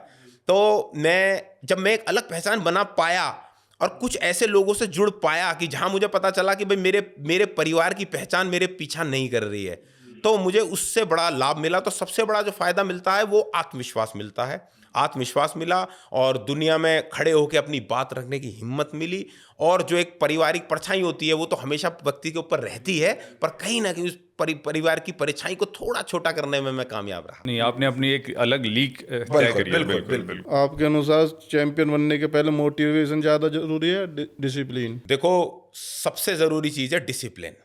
तो जब मैं एक अलग पहचान बना पाया और कुछ ऐसे लोगों से जुड़ पाया कि जहाँ मुझे पता चला कि भाई मेरे परिवार की पहचान मेरे पीछा नहीं कर रही है, तो मुझे उससे बड़ा लाभ मिला। तो सबसे बड़ा जो फायदा मिलता है वो आत्मविश्वास मिलता है। आत्मविश्वास मिला और दुनिया में खड़े होकर अपनी बात रखने की हिम्मत मिली। और जो एक पारिवारिक परछाई होती है वो तो हमेशा व्यक्ति के ऊपर रहती है, पर कहीं ना कहीं उस परिवार की परछाई को थोड़ा छोटा करने में मैं कामयाब रहा। नहीं, आपने अपनी एक अलग लीग तय करी है। बिल्कुल। आपके अनुसार चैंपियन बनने के पहले मोटिवेशन ज़्यादा जरूरी है, डिसिप्लिन? देखो, सबसे ज़रूरी चीज़ है डिसिप्लिन।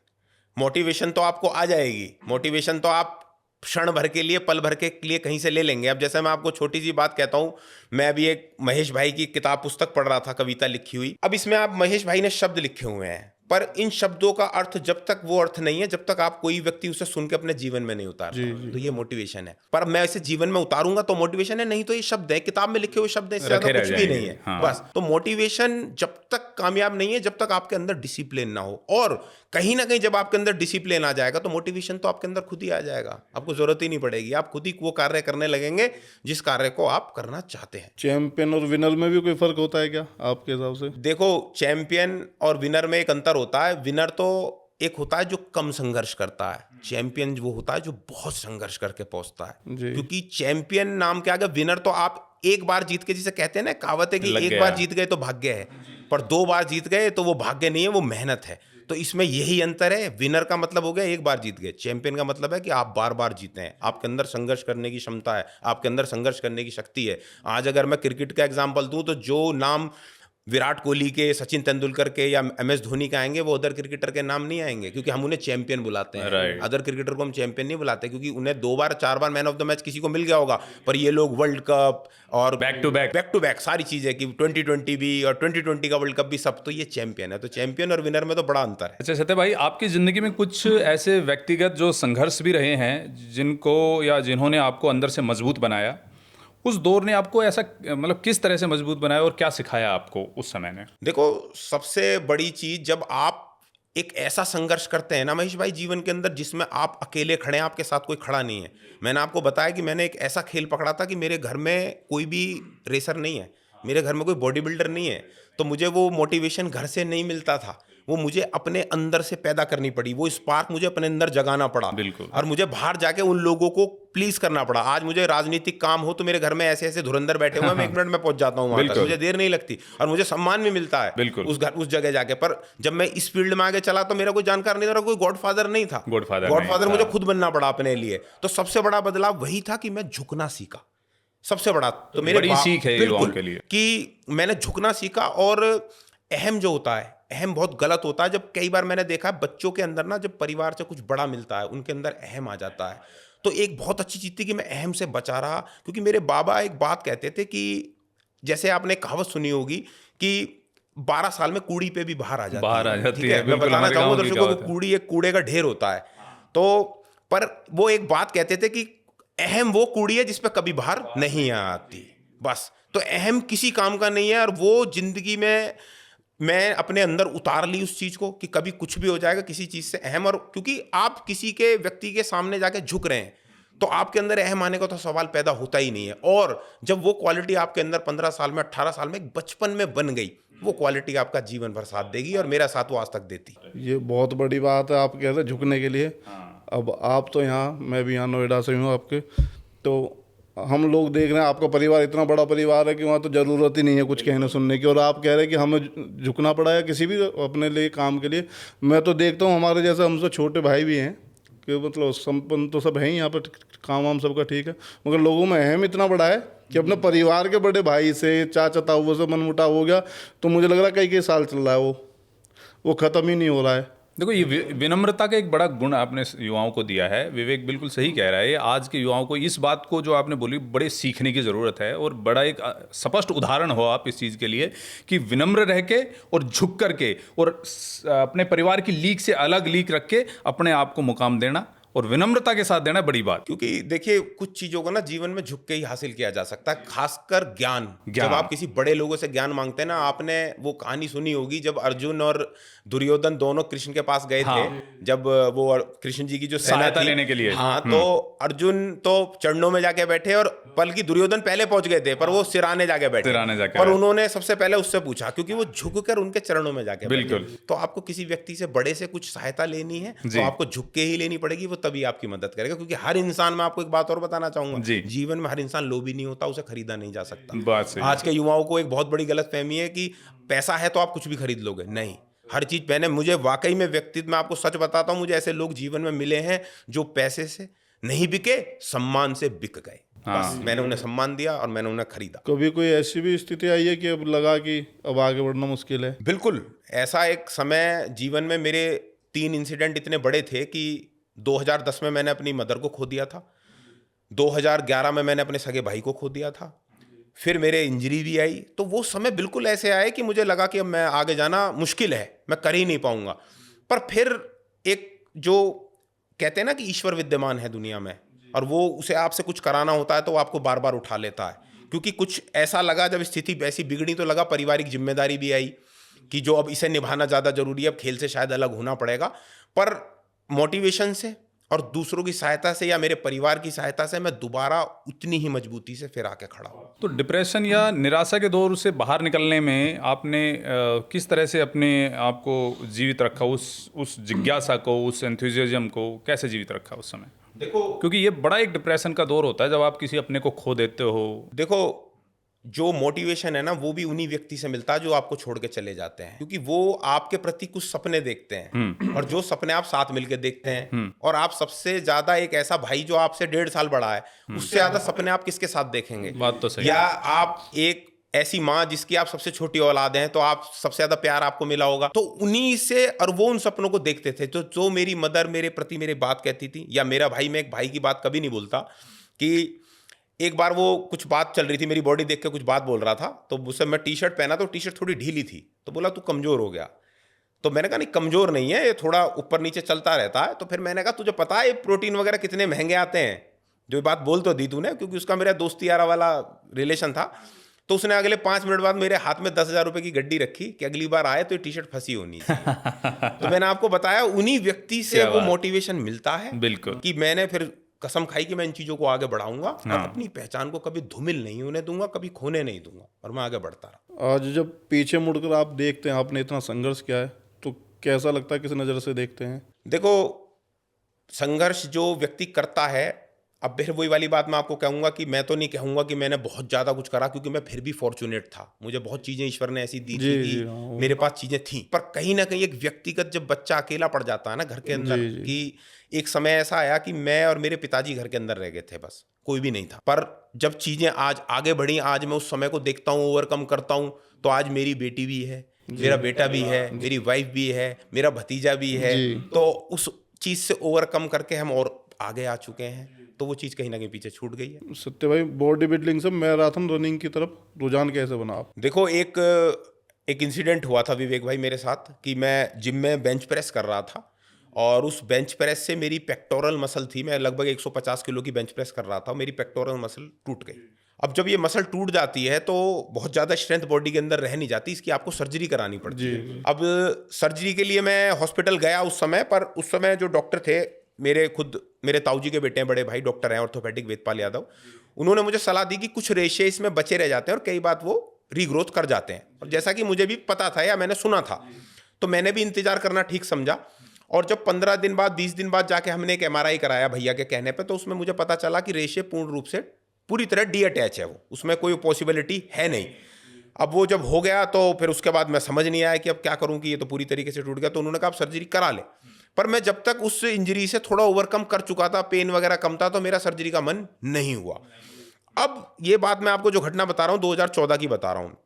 मोटिवेशन तो आपको आ जाएगी, मोटिवेशन तो आप क्षण भर के लिए, पल भर के लिए कहीं से ले लेंगे। अब जैसे मैं आपको छोटी सी बात कहता हूँ, मैं अभी एक महेश भाई की किताब पुस्तक पढ़ रहा था, कविता लिखी हुई। अब इसमें आप महेश भाई ने शब्द लिखे हुए हैं, पर इन शब्दों का अर्थ जब तक वो अर्थ नहीं है, जब तक आप कोई व्यक्ति उसे सुन के अपने जीवन में नहीं उतारता, तो ये मोटिवेशन है। पर मैं इसे जीवन में उतारूंगा तो मोटिवेशन है, नहीं तो ये शब्द है, किताब में लिखे हुए शब्द है, इससे ज्यादा कुछ भी नहीं है। हाँ। बस तो मोटिवेशन जब तक कामयाब नहीं है, जब तक आपके अंदर डिसिप्लिन ना हो। और कहीं ना कहीं जब आपके अंदर डिसिप्लिन आ जाएगा तो मोटिवेशन तो आपके अंदर खुद ही आ जाएगा, आपको जरूरत ही नहीं पड़ेगी। आप खुद ही वो कार्य करने लगेंगे जिस कार्य को आप करना चाहते हैं। चैंपियन और विनर में भी कोई फर्क होता है क्या आपके हिसाब से? देखो, चैंपियन और विनर में एक अंतर होता है। विनर तो एक होता है जो कम संघर्ष करता है, चैंपियन वो होता है जो बहुत संघर्ष करके पहुंचता है। जी। क्योंकि चैंपियन नाम के आगे विनर तो आप एक बार जीत के, जिसे कहते हैं ना, कहावत है कि लग एक गया। बार जीत गए तो भाग्य है, पर 2 बार जीत गए तो वो भाग्य नहीं है, वो मेहनत है। तो इसमें यही अंतर है। विनर का मतलब हो गया एक बार जीत गए, चैंपियन का मतलब है कि आप बार बार जीते हैं, आपके अंदर संघर्ष करने की क्षमता है, आपके अंदर संघर्ष करने की शक्ति है। आज अगर मैं क्रिकेट का एग्जांपल दूं तो जो नाम विराट कोहली के, सचिन तेंदुलकर के या MS धोनी के आएंगे, वो अदर क्रिकेटर के नाम नहीं आएंगे, क्योंकि हम उन्हें चैंपियन बुलाते हैं। Right. अदर क्रिकेटर को हम चैंपियन नहीं बुलाते, क्योंकि उन्हें 2 बार 4 बार मैन ऑफ द मैच किसी को मिल गया होगा, पर ये लोग वर्ल्ड कप और बैक टू बैक सारी चीजें कि 2020 भी और 2020 का वर्ल्ड कप भी, सब तो ये चैंपियन है। तो चैंपियन और विनर में तो बड़ा अंतर है। अच्छा सत्य भाई, आपकी ज़िंदगी में कुछ ऐसे व्यक्तिगत जो संघर्ष भी रहे हैं जिनको या जिन्होंने आपको अंदर से मजबूत बनाया, उस दौर ने आपको ऐसा मतलब किस तरह से मजबूत बनाया और क्या सिखाया आपको उस समय ने? देखो, सबसे बड़ी चीज जब आप एक ऐसा संघर्ष करते हैं ना महेश भाई जीवन के अंदर, जिसमें आप अकेले खड़े हैं, आपके साथ कोई खड़ा नहीं है। मैंने आपको बताया कि मैंने एक ऐसा खेल पकड़ा था कि मेरे घर में कोई भी रेसर नहीं है, मेरे घर में कोई बॉडी बिल्डर नहीं है, तो मुझे वो मोटिवेशन घर से नहीं मिलता था, वो मुझे अपने अंदर से पैदा करनी पड़ी, वो स्पार्क मुझे अपने अंदर जगाना पड़ा। बिल्कुल। और मुझे बाहर जाके उन लोगों को प्लीज करना पड़ा। आज मुझे राजनीतिक काम हो तो मेरे घर में ऐसे ऐसे धुरंधर बैठे हुए हैं, मैं 1 मिनट में पहुंच जाता हूं वहां तक, मुझे देर नहीं लगती और मुझे सम्मान भी मिलता है बिल्कुल उस जगह जाके। पर जब मैं इस फील्ड में आगे चला तो मेरा कोई जानकार नहीं था, कोई गॉडफादर नहीं था। गॉडफादर मुझे खुद बनना पड़ा अपने लिए। तो सबसे बड़ा बदलाव वही था कि मैं झुकना सीखा। सबसे बड़ा तो मेरे बड़ी सीख है युवाओं के लिए कि मैंने झुकना सीखा। और अहम जो होता है, अहम बहुत गलत होता है। जब कई बार मैंने देखा है बच्चों के अंदर ना, जब परिवार से कुछ बड़ा मिलता है उनके अंदर अहम आ जाता है। तो एक बहुत अच्छी चीज़ थी कि मैं अहम से बचा रहा, क्योंकि मेरे बाबा एक बात कहते थे कि जैसे आपने कहावत सुनी होगी कि 12 साल में कूड़ी पे भी बाहर आ जाती है। मैं बताना चाहूँगा दर्शकों को, कूड़ी एक कूड़े का ढेर होता है। तो पर वो एक बात कहते थे कि अहम वो कूड़ी है जिस पे कभी बाहर नहीं आती। बस तो अहम किसी काम का नहीं है। और वो जिंदगी में मैं अपने अंदर उतार ली उस चीज़ को कि कभी कुछ भी हो जाएगा, किसी चीज़ से अहम। और क्योंकि आप किसी के व्यक्ति के सामने जाके झुक रहे हैं तो आपके अंदर अहम आने का तो सवाल पैदा होता ही नहीं है। और जब वो क्वालिटी आपके अंदर 15 साल में, 18 साल में, बचपन में बन गई, वो क्वालिटी आपका जीवन भर साथ देगी। और मेरा साथ वो आज तक देती। ये बहुत बड़ी बात है, आप कह रहे हैं झुकने के लिए। अब आप तो यहाँ, मैं भी यहाँ नोएडा से हूँ आपके, तो हम लोग देख रहे हैं आपका परिवार इतना बड़ा परिवार है कि वहाँ तो ज़रूरत ही नहीं है कुछ कहने सुनने की। और आप कह रहे हैं कि हमें झुकना पड़ा है किसी भी अपने लिए काम के लिए। मैं तो देखता हूँ हमारे जैसे हमसे छोटे भाई भी हैं कि मतलब संपन्न तो सब हैं ही यहाँ पर, काम वाम सबका ठीक है, मगर लोगों में अहम इतना बड़ा है कि अपने परिवार के बड़े भाई से, चाचा ताऊ से मनमुटाव हो गया तो मुझे लग रहा है कई साल चल रहा है, वो ख़त्म ही नहीं हो रहा है। देखो, ये विनम्रता का एक बड़ा गुण आपने युवाओं को दिया है। विवेक बिल्कुल सही कह रहा है। आज के युवाओं को इस बात को जो आपने बोली बड़े सीखने की ज़रूरत है। और बड़ा एक स्पष्ट उदाहरण हो आप इस चीज़ के लिए कि विनम्र रह के और झुक करके और अपने परिवार की लीक से अलग लीक रख के अपने आप को मुकाम देना और विनम्रता के साथ देना बड़ी बात। क्योंकि देखिए, कुछ चीज़ों को ना जीवन में झुक के ही हासिल किया जा सकता है, खासकर ज्ञान। जब आप किसी बड़े लोगों से ज्ञान मांगते हैं ना, आपने वो कहानी सुनी होगी जब अर्जुन और दुर्योधन दोनों कृष्ण के पास गए थे, जब वो कृष्ण जी की जो सहायता लेने के लिए। हाँ, तो अर्जुन तो चरणों में जाके बैठे और बल्कि दुर्योधन पहले पहुंच गए थे, पर वो सिराने जाके बैठे। पर उन्होंने सबसे पहले उससे पूछा, क्योंकि वो झुक कर उनके चरणों में जाके बिल्कुल। तो आपको किसी व्यक्ति से, बड़े से कुछ सहायता लेनी है तो आपको झुक के ही लेनी पड़ेगी, वो तभी आपकी मदद करेगा। क्योंकि हर इंसान, मैं आपको एक बात और बताना चाहूंगा, जीवन में हर इंसान लोभी नहीं होता, उसे खरीदा नहीं जा सकता। आज के युवाओं को एक बहुत बड़ी गलतफहमी है कि पैसा है तो आप कुछ भी खरीद लोगे। नहीं, हर चीज पहने। मुझे वाकई में व्यक्तित्व में आपको सच बताता हूं, मुझे ऐसे लोग जीवन में मिले हैं जो पैसे से नहीं बिके, सम्मान से बिक गए। बस मैंने उन्हें सम्मान दिया और मैंने उन्हें खरीदा। कभी कोई ऐसी भी स्थिति आई है कि अब लगा कि अब आगे बढ़ना मुश्किल है? बिल्कुल, ऐसा एक समय जीवन में मेरे 3 इंसिडेंट इतने बड़े थे कि 2010 में मैंने अपनी मदर को खो दिया था, 2011 में मैंने अपने सगे भाई को खो दिया था, फिर मेरे इंजरी भी आई। तो वो समय बिल्कुल ऐसे आए कि मुझे लगा कि अब मैं आगे जाना मुश्किल है, मैं कर ही नहीं पाऊंगा। पर फिर एक जो कहते हैं ना कि ईश्वर विद्यमान है दुनिया में, और वो उसे आपसे कुछ कराना होता है तो वो आपको बार बार उठा लेता है। क्योंकि कुछ ऐसा लगा, जब स्थिति ऐसी बिगड़ी तो लगा पारिवारिक जिम्मेदारी भी आई कि जो अब इसे निभाना ज़्यादा जरूरी है, अब खेल से शायद अलग होना पड़ेगा। पर मोटिवेशन से और दूसरों की सहायता से या मेरे परिवार की सहायता से मैं दोबारा उतनी ही मजबूती से फिर आके खड़ा हूँ। तो डिप्रेशन या निराशा के दौर से बाहर निकलने में आपने किस तरह से अपने आप को जीवित रखा, उस जिज्ञासा को, उस एंथुसियाज्म को कैसे जीवित रखा उस समय? देखो, क्योंकि ये बड़ा एक डिप्रेशन का दौर होता है जब आप किसी अपने को खो देते हो। देखो जो मोटिवेशन है ना, वो भी उन्हीं व्यक्ति से मिलता है जो आपको छोड़ के चले जाते हैं, क्योंकि वो आपके प्रति कुछ सपने देखते हैं, और जो सपने आप साथ मिलके देखते हैं, और आप सबसे ज्यादा एक ऐसा भाई जो आपसे 1.5 साल बड़ा है, उससे ज्यादा सपने आप किसके साथ देखेंगे? बात तो सही या आप एक ऐसी माँ जिसकी आप सबसे छोटी औलाद हैं, तो आप सबसे ज्यादा प्यार आपको मिला होगा, तो उन्हीं से, और वो उन सपनों को देखते थे। तो जो मेरी मदर मेरे प्रति मेरी बात कहती थी, या मेरा भाई, मैं एक भाई की बात कभी नहीं भूलता कि एक बार वो कुछ बात चल रही थी, मेरी बॉडी देख के कुछ बात बोल रहा था, तो उससे मैं टी शर्ट पहना तो टी शर्ट थोड़ी ढीली थी, तो बोला तू कमजोर हो गया। तो मैंने कहा नहीं, कमजोर नहीं है, ये थोड़ा ऊपर नीचे चलता रहता है। तो फिर मैंने कहा तुझे पता है ये प्रोटीन वगैरह कितने महंगे आते हैं? जो बात बोल तो दी तूने, क्योंकि उसका मेरा दोस्ती यारा वाला रिलेशन था। तो उसने अगले 5 मिनट बाद मेरे हाथ में 10,000 रुपए की गड्डी रखी कि अगली बार आए तो ये टी शर्ट फंसी होनी चाहिए। तो मैंने आपको बताया, उन्हीं व्यक्ति से वो मोटिवेशन मिलता है। बिल्कुल। कि मैंने फिर कसम खाई कि मैं इन चीजों को आगे बढ़ाऊंगा, और अपनी पहचान को कभी धूमिल नहीं होने दूंगा, कभी खोने नहीं दूंगा, और मैं आगे बढ़ता रहा। आज जब पीछे मुड़कर आप देखते हैं आपने इतना संघर्ष किया है, तो कैसा लगता है, किस नज़र से देखते हैं? देखो, संघर्ष जो व्यक्ति करता है, अब फिर वही वाली बात मैं आपको कहूंगा कि मैं तो नहीं कहूंगा कि मैंने बहुत ज़्यादा कुछ करा, क्योंकि मैं फिर भी फॉर्चुनेट था। मुझे बहुत चीज़ें ईश्वर ने ऐसी दी थी कि मेरे पास चीज़ें थी। पर कहीं ना कहीं एक व्यक्तिगत जब बच्चा अकेला पड़ जाता है ना घर के अंदर, कि एक समय ऐसा आया कि मैं और मेरे पिताजी घर के अंदर रह गए थे, बस कोई भी नहीं था। पर जब चीज़ें आज आगे बढ़ी, आज मैं उस समय को देखता हूँ, ओवरकम करता हूँ, तो आज मेरी बेटी भी है, मेरा बेटा भी है, मेरी वाइफ भी है, मेरा भतीजा भी है। तो उस चीज़ से ओवरकम करके हम और आगे आ चुके हैं। तो वो चीज़ कहीं ना कहीं पीछे छूट गई है। सत्य भाई, बॉडी बिल्डिंग से मैराथन रनिंग की तरफ रुझान कैसे बना आप? देखो, एक इंसिडेंट हुआ था विवेक भाई मेरे साथ, कि मैं जिम में बेंच प्रेस कर रहा था, और उस बेंच प्रेस से मेरी पेक्टोरल मसल थी, मैं लगभग 150 किलो की बेंच प्रेस कर रहा था, मेरी पेक्टोरल मसल टूट गई। अब जब ये मसल टूट जाती है तो बहुत ज़्यादा स्ट्रेंथ बॉडी के अंदर रह नहीं जाती, इसकी आपको सर्जरी करानी पड़ती है। अब सर्जरी के लिए मैं हॉस्पिटल गया उस समय, पर उस समय जो डॉक्टर थे, मेरे ताऊजी के बेटे हैं, बड़े भाई डॉक्टर हैं ऑर्थोपेडिक, वेदपाल यादव, उन्होंने मुझे सलाह दी कि कुछ रेशे इसमें बचे रह जाते हैं और कई बार वो रीग्रोथ कर जाते हैं। और जैसा कि मुझे भी पता था या मैंने सुना था, तो मैंने भी इंतजार करना ठीक समझा। और जब 15 दिन बाद 20 दिन बाद जाके हमने एक MRI कराया भैया के कहने पे, तो उसमें मुझे पता चला कि रेशे पूर्ण रूप से पूरी तरह डीअटैच है, वो उसमें कोई पॉसिबिलिटी है नहीं। अब वो जब हो गया तो फिर उसके बाद मैं समझ नहीं आया कि अब क्या करूं, कि ये तो पूरी तरीके से टूट गया। तो उन्होंने कहा आप सर्जरी करा ले। पर मैं जब तक उस इंजरी से थोड़ा ओवरकम कर चुका था, पेन वगैरह कम था, तो मेरा सर्जरी का मन नहीं हुआ। अब ये बात मैं आपको जो घटना बता रहा हूँ 2014 की बता रहा हूँ।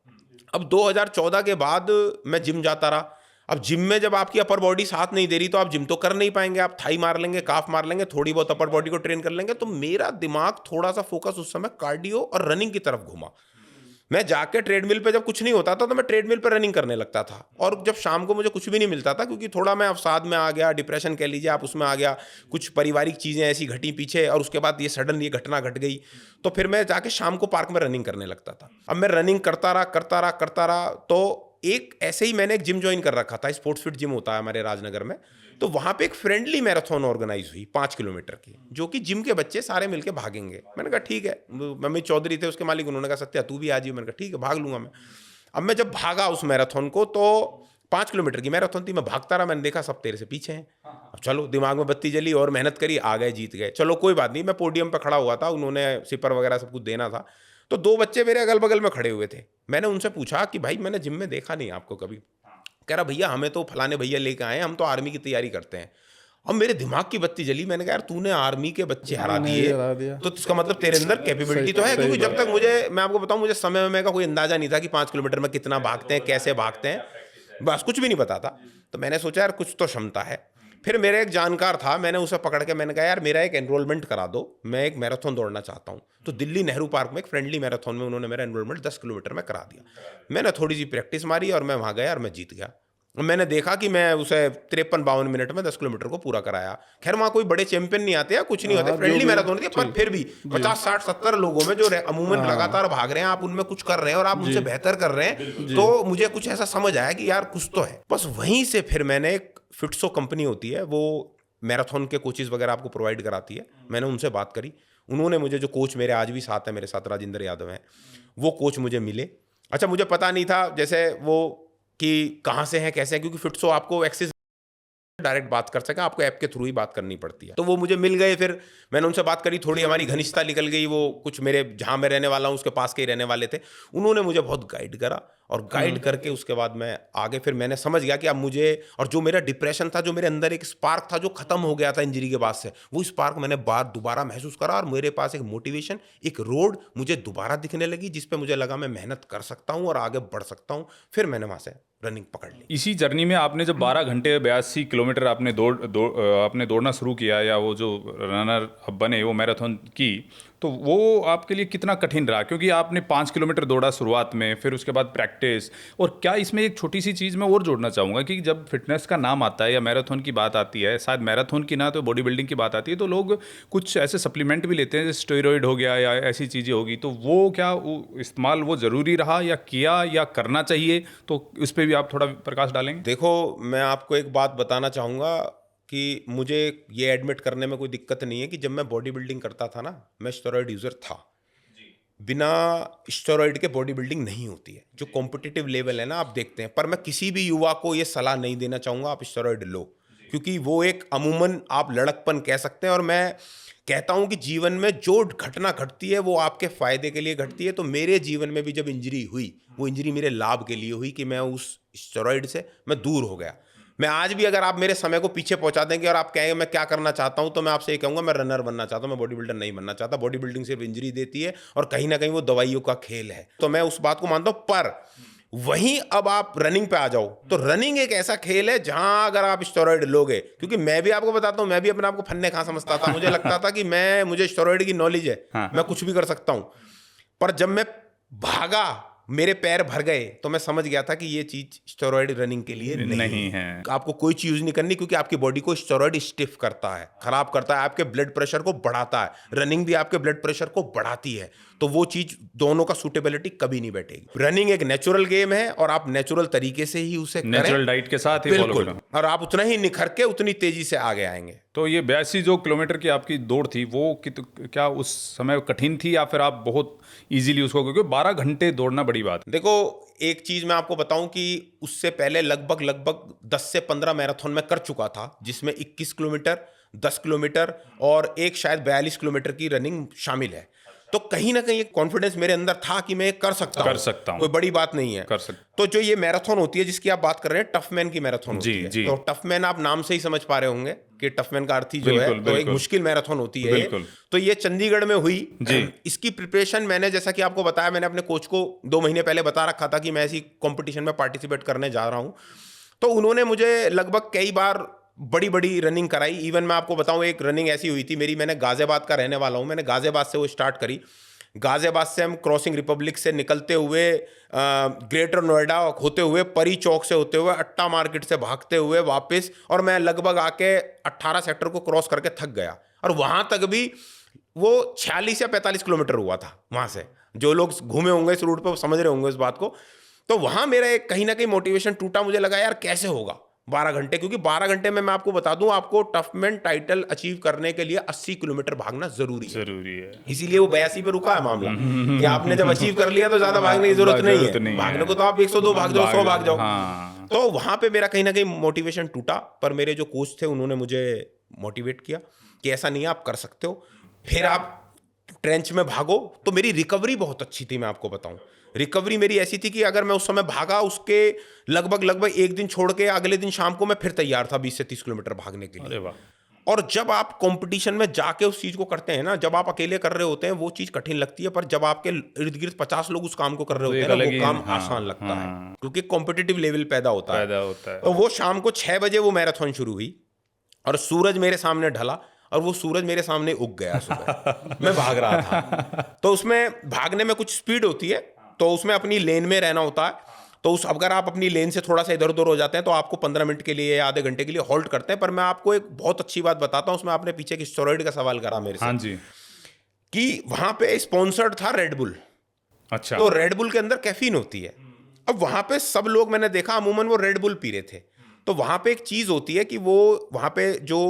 अब 2014 के बाद मैं जिम जाता रहा। अब जिम में जब आपकी अपर बॉडी साथ नहीं दे रही तो आप जिम तो कर नहीं पाएंगे, आप थाई मार लेंगे, काफ मार लेंगे, थोड़ी बहुत अपर बॉडी को ट्रेन कर लेंगे। तो मेरा दिमाग थोड़ा सा फोकस उस समय कार्डियो और रनिंग की तरफ घुमा। मैं जाके ट्रेडमिल पे जब कुछ नहीं होता था तो मैं ट्रेडमिल पे रनिंग करने लगता था। और जब शाम को मुझे कुछ भी नहीं मिलता था, क्योंकि थोड़ा मैं अवसाद में आ गया, डिप्रेशन कह लीजिए आप, उसमें आ गया, कुछ पारिवारिक चीज़ें ऐसी घटी पीछे, और उसके बाद ये सडन ये घटना घट गई, तो फिर मैं जाके शाम को पार्क में रनिंग करने लगता था। अब मैं रनिंग करता रहा तो एक ऐसे ही मैंने एक जिम ज्वाइन कर रखा था, स्पोर्ट्स फिट जिम होता है हमारे राजनगर में। तो वहाँ पे एक फ्रेंडली मैराथन ऑर्गेनाइज हुई 5 किलोमीटर की, जो कि जिम के बच्चे सारे मिलके भागेंगे। मैंने कहा ठीक है, मम्मी चौधरी थे उसके मालिक, उन्होंने कहा सत्या तू भी आ जाइए। मैंने कहा ठीक है, भाग लूंगा मैं। अब मैं जब भागा उस मैराथन को, तो 5 किलोमीटर की मैराथन थी, मैं भागता रहा, मैंने देखा सब तेरे से पीछे हैं। अब चलो दिमाग में बत्ती जली और मेहनत करी, आ गए, जीत गए, चलो कोई बात नहीं। मैं पोडियम पर खड़ा हुआ था, उन्होंने सिपर वगैरह सब कुछ देना था, तो 2 बच्चे मेरे अगल बगल में खड़े हुए थे। मैंने उनसे पूछा कि भाई मैंने जिम में देखा नहीं आपको कभी। कह रहा भैया हमें तो फलाने भैया लेके आए, हम तो आर्मी की तैयारी करते हैं। अब मेरे दिमाग की बत्ती जली, मैंने कहा यार तूने आर्मी के बच्चे हरा दिए, तो इसका मतलब तेरे अंदर कैपेबिलिटी तो है। क्योंकि जब तक मैं आपको बताऊं, मुझे समय में का कोई अंदाजा नहीं था कि 5 किलोमीटर में कितना भागते हैं, कैसे भागते हैं, बस कुछ भी नहीं पता था। तो मैंने सोचा यार कुछ तो क्षमता है। फिर मेरा एक जानकार था, मैंने उसे पकड़ के मैंने कहा यार मेरा एक एनरोलमेंट करा दो, मैं एक मैराथन दौड़ना चाहता हूँ। तो दिल्ली नेहरू पार्क में एक फ्रेंडली मैराथन में उन्होंने मेरा एनरोलमेंट 10 किलोमीटर में करा दिया। मैंने थोड़ी सी प्रैक्टिस मारी और मैं वहाँ गया और मैं जीत गया। मैंने देखा कि मैं उसे 53-52 मिनट में 10 किलोमीटर को पूरा कराया। खैर वहाँ कोई बड़े चैंपियन नहीं आते या कुछ नहीं होते, फ्रेंडली मैराथन थी, पर फिर भी 50-60-70 लोगों में जो अमूमन लगातार भाग रहे हैं, आप उनमें कुछ कर रहे हैं और आप उनसे बेहतर कर रहे हैं, तो मुझे कुछ ऐसा समझ आया कि यार कुछ तो है। बस वहीं से फिर मैंने एक फिटसो कंपनी होती है, वो मैराथन के कोचेस वगैरह आपको प्रोवाइड कराती है, मैंने उनसे बात करी। उन्होंने मुझे, जो कोच मेरे आज भी साथ है, मेरे साथ राजेंद्र यादव हैं, वो कोच मुझे मिले। अच्छा, मुझे पता नहीं था जैसे वो कि कहाँ से हैं कैसे हैं, क्योंकि फिटसो आपको एक्सेस डायरेक्ट बात कर सके, आपको ऐप के थ्रू ही बात करनी पड़ती है। तो वो मुझे मिल गए, फिर मैंने उनसे बात करी, थोड़ी हमारी घनिष्ठता निकल गई। वो कुछ मेरे जहाँ मैं रहने वाला हूँ उसके पास के ही रहने वाले थे, उन्होंने मुझे बहुत गाइड करा और गाइड करके उसके बाद मैं आगे फिर मैंने समझ गया कि अब मुझे, और जो मेरा डिप्रेशन था, जो मेरे अंदर एक स्पार्क था जो खत्म हो गया था इंजरी के बाद से, वो स्पार्क मैंने बाद दोबारा महसूस करा और मेरे पास एक मोटिवेशन, एक रोड मुझे दोबारा दिखने लगी, जिस पे मुझे लगा मैं मेहनत कर सकता हूँ और आगे बढ़ सकता हूँ। फिर मैंने वहाँ से रनिंग पकड़ ली। इसी जर्नी में आपने जब 12 घंटे 82 किलोमीटर आपने आपने दौड़ना शुरू किया, या वो जो रनर बने वो मैराथन की, तो वो आपके लिए कितना कठिन रहा? क्योंकि आपने 5 किलोमीटर दौड़ा शुरुआत में, फिर उसके बाद प्रैक्टिस। और क्या इसमें एक छोटी सी चीज़ मैं और जोड़ना चाहूँगा कि जब फिटनेस का नाम आता है या मैराथन की बात आती है, शायद मैराथन की ना तो बॉडी बिल्डिंग की बात आती है, तो लोग कुछ ऐसे सप्लीमेंट भी लेते हैं, जैसे स्टेरॉइड हो गया या ऐसी चीज़ें होगी, तो वो क्या इस्तेमाल वो ज़रूरी रहा या किया या करना चाहिए? तो उस पर भी आप थोड़ा प्रकाश डालेंगे? देखो, मैं आपको एक बात बताना चाहूँगा कि मुझे ये एडमिट करने में कोई दिक्कत नहीं है कि जब मैं बॉडी बिल्डिंग करता था ना, मैं स्टेरॉइड यूज़र था। बिना स्टेरॉइड के बॉडी बिल्डिंग नहीं होती है। जो कॉम्पिटिटिव लेवल है ना, आप देखते हैं, पर मैं किसी भी युवा को ये सलाह नहीं देना चाहूँगा आप स्टेरॉइड लो, क्योंकि वो एक अमूमन आप लड़कपन कह सकते हैं। और मैं कहता हूँ कि जीवन में जो घटना घटती है वो आपके फ़ायदे के लिए घटती है। तो मेरे जीवन में भी जब इंजरी हुई, वो इंजरी मेरे लाभ के लिए हुई कि मैं उस स्टेरॉइड से मैं दूर हो गया। मैं आज भी, अगर आप मेरे समय को पीछे पहुंचा देंगे और आप कहेंगे मैं क्या करना चाहता हूं, तो मैं आपसे ये कहूंगा मैं रनर बनना चाहता हूं, मैं बॉडी बिल्डर नहीं बनना चाहता। बॉडी बिल्डिंग सिर्फ इंजरी देती है और कहीं ना कहीं वो दवाइयों का खेल है, तो मैं उस बात को मानता हूं। पर वहीं अब आप रनिंग पे आ जाओ, तो रनिंग एक ऐसा खेल है जहां अगर आप स्टेरॉइड लोगे, क्योंकि मैं भी आपको बताता हूं, मैं भी अपने आप को फन्ने कहां समझता था। मुझे लगता था कि मुझे स्टेरॉइड की नॉलेज है, मैं कुछ भी कर सकता हूं। पर जब मैं भागा, मेरे पैर भर गए, तो मैं समझ गया था कि ये चीज स्टेरॉइड रनिंग के लिए नहीं है। आपको कोई चीज यूज नहीं करनी, क्योंकि आपकी बॉडी को स्टेरॉइड स्टिफ करता है, खराब करता है, आपके ब्लड प्रेशर को बढ़ाता है। रनिंग भी आपके ब्लड प्रेशर को बढ़ाती है, तो वो चीज दोनों का सूटेबिलिटी कभी नहीं बैठेगी। रनिंग एक नेचुरल गेम है और आप नेचुरल तरीके से ही उसे नेचुरल डाइट के साथ ही फॉलो करें, और आप उतना ही निखर के उतनी तेजी से आगे आएंगे। तो ये 82 जो किलोमीटर की आपकी दौड़ थी, वो क्या उस समय कठिन थी या फिर आप बहुत इजीली उसको, क्योंकि 12 घंटे दौड़ना बड़ी बात है। देखो, एक चीज मैं आपको बताऊं कि उससे पहले लगभग 10 से 15 मैराथन में कर चुका था, जिसमें 21 किलोमीटर, 10 किलोमीटर और एक शायद 42 किलोमीटर की रनिंग शामिल है। तो कहीं ना कहीं एक कॉन्फिडेंस मेरे अंदर था कि मैं कर सकता हूं, कोई बड़ी बात नहीं है, कर सकता। तो जो ये मैराथन होती है जिसकी आप बात कर रहे हैं, टफ मैन की मैराथन होती है। तो टफ मैन आप नाम से ही समझ पा रहे होंगे कि टफ मैन का अर्थ ही जो है, तो एक मुश्किल मैराथन होती है। तो ये चंडीगढ़ में हुई। इसकी प्रिपरेशन मैंने, जैसा कि आपको बताया, मैंने अपने कोच को 2 महीने पहले बता रखा था कि मैं ऐसी कॉम्पिटिशन में पार्टिसिपेट करने जा रहा हूं। तो उन्होंने मुझे लगभग कई बार बड़ी बड़ी रनिंग कराई। इवन मैं आपको बताऊं, एक रनिंग ऐसी हुई थी मेरी, मैंने गाजियाबाद का रहने वाला हूं, मैंने गाजियाबाद से वो स्टार्ट करी। गाजियाबाद से हम क्रॉसिंग रिपब्लिक से निकलते हुए ग्रेटर नोएडा होते हुए, परी चौक से होते हुए, अट्टा मार्केट से भागते हुए वापस, और मैं लगभग आके 18 सेक्टर को क्रॉस करके थक गया। और वहां तक भी वो 46 या 45 किलोमीटर हुआ था वहां से। जो लोग घूमे होंगे इस रूट पर समझ रहे होंगे इस बात को। तो वहां मेरा एक कहीं ना कहीं मोटिवेशन टूटा। मुझे लगा यार कैसे होगा 12 घंटे, क्योंकि 12 घंटे में मैं आपको बता दूं, आपको टफमैन टाइटल अचीव करने के लिए 80 किलोमीटर भागना जरूरी है। इसीलिए वो 82 पे रुका है मामला कि आपने जब अचीव कर लिया तो ज्यादा भागने की जरूरत नहीं है। भागने को तो आप 102 भाग जाओ, 100 भाग जाओ। तो वहां पे मेरा कहीं ना कहीं मोटिवेशन टूटा। पर मेरे जो कोच थे उन्होंने मुझे मोटिवेट किया कि ऐसा नहीं है, आप कर सकते हो, फिर आप ट्रेंच में भागो। तो मेरी रिकवरी बहुत अच्छी थी। मैं आपको बताऊं, रिकवरी मेरी ऐसी थी कि अगर मैं उस समय भागा, उसके लगभग एक दिन छोड़ के अगले दिन शाम को मैं फिर तैयार था 20 से 30 किलोमीटर भागने के लिए। और जब आप कंपटीशन में जाके उस चीज को करते हैं ना, जब आप अकेले कर रहे होते हैं वो चीज कठिन लगती है, पर जब आपके इर्द गिर्द 50 लोग उस काम को कर रहे होते हैं ना, वो काम आसान लगता है, क्योंकि कॉम्पिटिटिव लेवल पैदा होता है। तो वो शाम को 6 बजे वो मैराथन शुरू हुई और सूरज मेरे सामने ढला और वो सूरज मेरे सामने उग गया सुबह। मैं भाग रहा था, तो उसमें भागने में कुछ स्पीड होती है, तो उसमें अपनी लेन में रहना होता है। तो उस अगर आप अपनी लेन से थोड़ा सा इधर उधर हो जाते हैं तो आपको 15 मिनट के लिए या आधे घंटे के लिए होल्ड करते हैं। पर मैं आपको एक बहुत अच्छी बात बताता हूँ, उसमें आपने पीछे की स्टेरॉइड का सवाल करा मेरे से, हाँ जी। कि वहां पे स्पॉन्सर्ड था रेड बुल। अच्छा। तो रेड बुल के अंदर कैफीन होती है। अब वहां पे सब लोग मैंने देखा अमूमन वो रेड बुल पी रहे थे। तो वहां पे एक चीज होती है कि वो वहां पे जो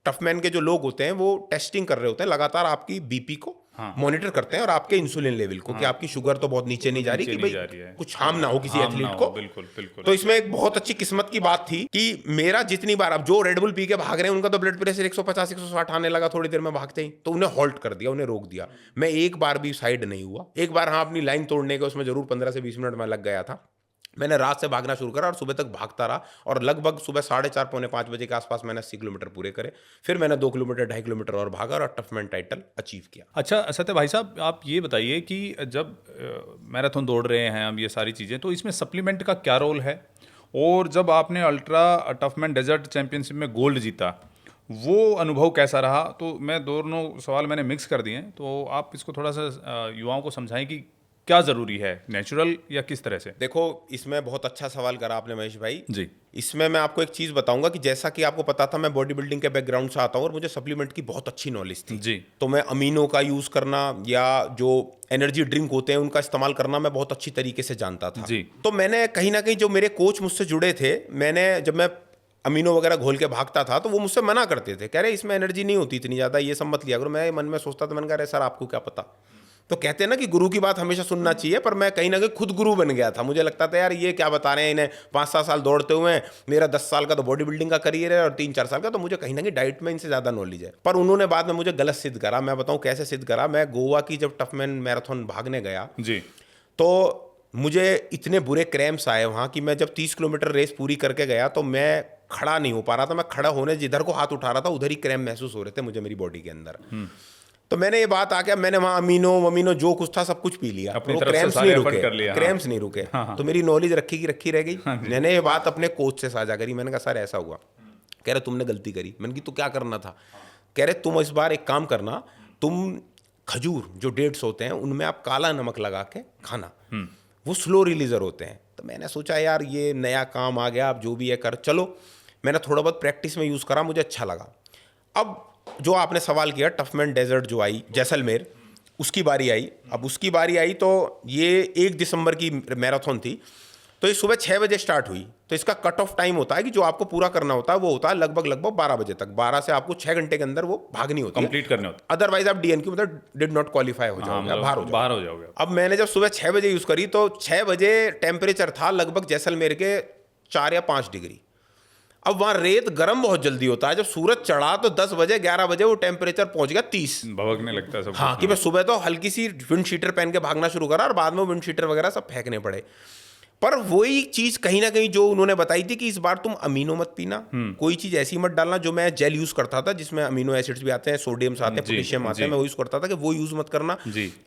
टफमैन के जो लोग होते हैं वो टेस्टिंग कर रहे होते हैं लगातार, आपकी बीपी को मॉनिटर करते हैं और आपके इंसुलिन लेवल को, कि आपकी शुगर तो बहुत नीचे नहीं जा रही, कि भाई कुछ हार्म ना हो किसी एथलीट को। बिल्कुल बिल्कुल। तो इसमें एक बहुत अच्छी किस्मत की बात थी कि मेरा जितनी बार, अब जो रेड बुल पी के भाग रहे हैं उनका तो ब्लड प्रेशर 150 160 आने लगा थोड़ी देर में भागते ही, तो उन्हें हॉल्ट कर दिया, उन्हें रोक दिया। मैं एक बार भी साइड नहीं हुआ। एक बार हाँ अपनी लाइन तोड़ने के उसमें जरूर 15 से 20 मिनट में लग गया था। मैंने रात से भागना शुरू करा और सुबह तक भागता रहा, और लगभग सुबह 4:30 पौने 5 बजे के आसपास मैंने 80 किलोमीटर पूरे करे। फिर मैंने 2 किलोमीटर 2.5 किलोमीटर और भागा और टफमैन टाइटल अचीव किया। अच्छा सत्य भाई साहब, आप ये बताइए कि जब मैराथन दौड़ रहे हैं हम, ये सारी चीज़ें, तो इसमें सप्लीमेंट का क्या रोल है? और जब आपने अल्ट्रा टफमैन डेजर्ट चैंपियनशिप में गोल्ड जीता, वो अनुभव कैसा रहा? तो मैं दोनों सवाल मैंने मिक्स कर दिए हैं, तो आप इसको थोड़ा सा युवाओं को समझाएं कि क्या ज़रूरी है, नेचुरल या किस तरह से? देखो, इसमें बहुत अच्छा सवाल करा आपने महेश भाई जी। इसमें मैं आपको एक चीज़ बताऊंगा कि जैसा कि आपको पता था मैं बॉडी बिल्डिंग के बैकग्राउंड से आता हूं और मुझे सप्लीमेंट की बहुत अच्छी नॉलेज थी जी। तो मैं अमीनो का यूज़ करना या जो एनर्जी ड्रिंक होते हैं उनका इस्तेमाल करना मैं बहुत अच्छी तरीके से जानता था जी। तो मैंने कहीं ना कहीं जो मेरे कोच मुझसे जुड़े थे, मैंने जब मैं अमीनो वगैरह घोल के भागता था तो वो मुझसे मना करते थे, कह रहे इसमें एनर्जी नहीं होती इतनी ज़्यादा, ये सब मत लिया करो। मैं मन में सोचता था, मैंने कहा सर आपको क्या पता। तो कहते हैं ना कि गुरु की बात हमेशा सुनना चाहिए, पर मैं कहीं ना कहीं खुद गुरु बन गया था। मुझे लगता था यार ये क्या बता रहे हैं, इन्हें 5-7 साल दौड़ते हुए हैं, मेरा 10 साल का तो बॉडी बिल्डिंग का करियर है और 3-4 साल का तो मुझे कहीं ना कहीं डाइट में इनसे ज़्यादा नॉलेज है। पर उन्होंने बाद में मुझे गलत सिद्ध करा। मैं बताऊँ कैसे सिद्ध करा। मैं गोवा की जब टफमैन मैराथन भागने गया जी। तो मुझे इतने बुरे क्रैम्प्स आए वहाँ कि मैं जब 30 किलोमीटर रेस पूरी करके गया तो मैं खड़ा नहीं हो पा रहा था। मैं खड़ा होने जिधर को हाथ उठा रहा था उधर ही क्रैम्प महसूस हो रहे थे मुझे मेरी बॉडी के अंदर। तो मैंने ये बात आके, मैंने वहाँ अमीनो जो कुछ था सब कुछ पी लिया, अपनी वो तरफ से क्रैम्प्स सारे नहीं एफर्ट रुके, कर लिया। क्रैम्प्स नहीं रुके। तो मेरी नॉलेज रखी की रखी रह गई। मैंने ये बात अपने कोच से साझा करी। मैंने कहा सर ऐसा हुआ। कह रहे तुमने गलती करी। मैंने कहा तो क्या करना था? कह रहे तुम इस बार एक काम करना, तुम खजूर जो डेट्स होते हैं उनमें आप काला नमक लगा के खाना, वो स्लो रिलीजर होते हैं। तो मैंने सोचा यार ये नया काम आ गया, आप जो भी है कर। चलो मैंने थोड़ा बहुत प्रैक्टिस में यूज़ करा, मुझे अच्छा लगा। अब जो आपने सवाल किया, टफमैन डेजर्ट जो आई जैसलमेर, उसकी बारी आई। अब उसकी बारी आई तो ये 1 दिसंबर की मैराथन थी। तो ये सुबह 6 बजे स्टार्ट हुई। तो इसका कट ऑफ टाइम होता है कि जो आपको पूरा करना होता है वो होता है लगभग 12 बजे तक। 12 से आपको 6 घंटे के अंदर वो भागनी होती है, कंप्लीट करने होते। अदरवाइज आप डीएनक्यू मतलब डिड नॉट क्वालिफाई हो जाओगे, आप बाहर हो जाओगे। अब मैंने जब सुबह 6 बजे यूज़ करी तो 6 बजे टेम्परेचर था लगभग जैसलमेर के 4 या 5 डिग्री। अब वहाँ रेत गर्म बहुत जल्दी होता है। जब सूरज चढ़ा तो 10 बजे 11 बजे वो टेम्परेचर पहुंच गया 30, भभकने लगता है सब। हाँ, कि मैं सुबह तो हल्की सी विंड शीटर पहन के भागना शुरू करा और बाद में विंड शीटर वगैरह सब फेंकने पड़े। पर वही चीज़ कहीं ना कहीं जो उन्होंने बताई थी कि इस बार तुम अमीनो मत पीना, कोई चीज़ ऐसी मत डालना। जो मैं जेल यूज़ करता था जिसमें अमीनो एसिड्स भी आते हैं, सोडियम्स आते हैं, पोटेशियम आते हैं, मैं वो यूज़ करता था कि वो यूज़ मत करना।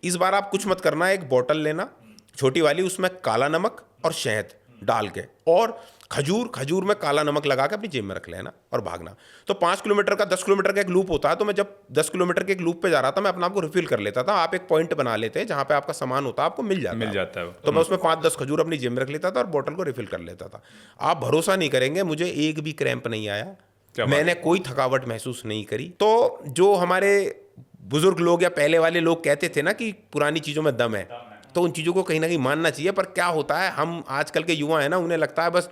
इस बार आप कुछ मत करना, एक बॉटल लेना छोटी वाली, उसमें काला नमक और शहद डाल के और खजूर में काला नमक लगा के अपनी जेब में रख लेना और भागना। तो 5 किलोमीटर का 10 किलोमीटर का एक लूप होता है। तो मैं जब 10 किलोमीटर के एक लूप पे जा रहा था मैं अपना आपको रिफिल कर लेता था। आप एक पॉइंट बना लेते हैं जहाँ पे आपका सामान होता है, आपको मिल जाता है। तो मैं उसमें 5-10 खजूर अपनी जेब में रख लेता था और बोतल को रिफिल कर लेता था। आप भरोसा नहीं करेंगे, मुझे एक भी क्रैम्प नहीं आया, मैंने कोई थकावट महसूस नहीं करी। तो जो हमारे बुजुर्ग लोग या पहले वाले लोग कहते थे ना कि पुरानी चीज़ों में दम है, तो उन चीज़ों को कहीं ना कहीं मानना चाहिए। पर क्या होता है, हम आजकल के युवा हैं ना, उन्हें लगता है बस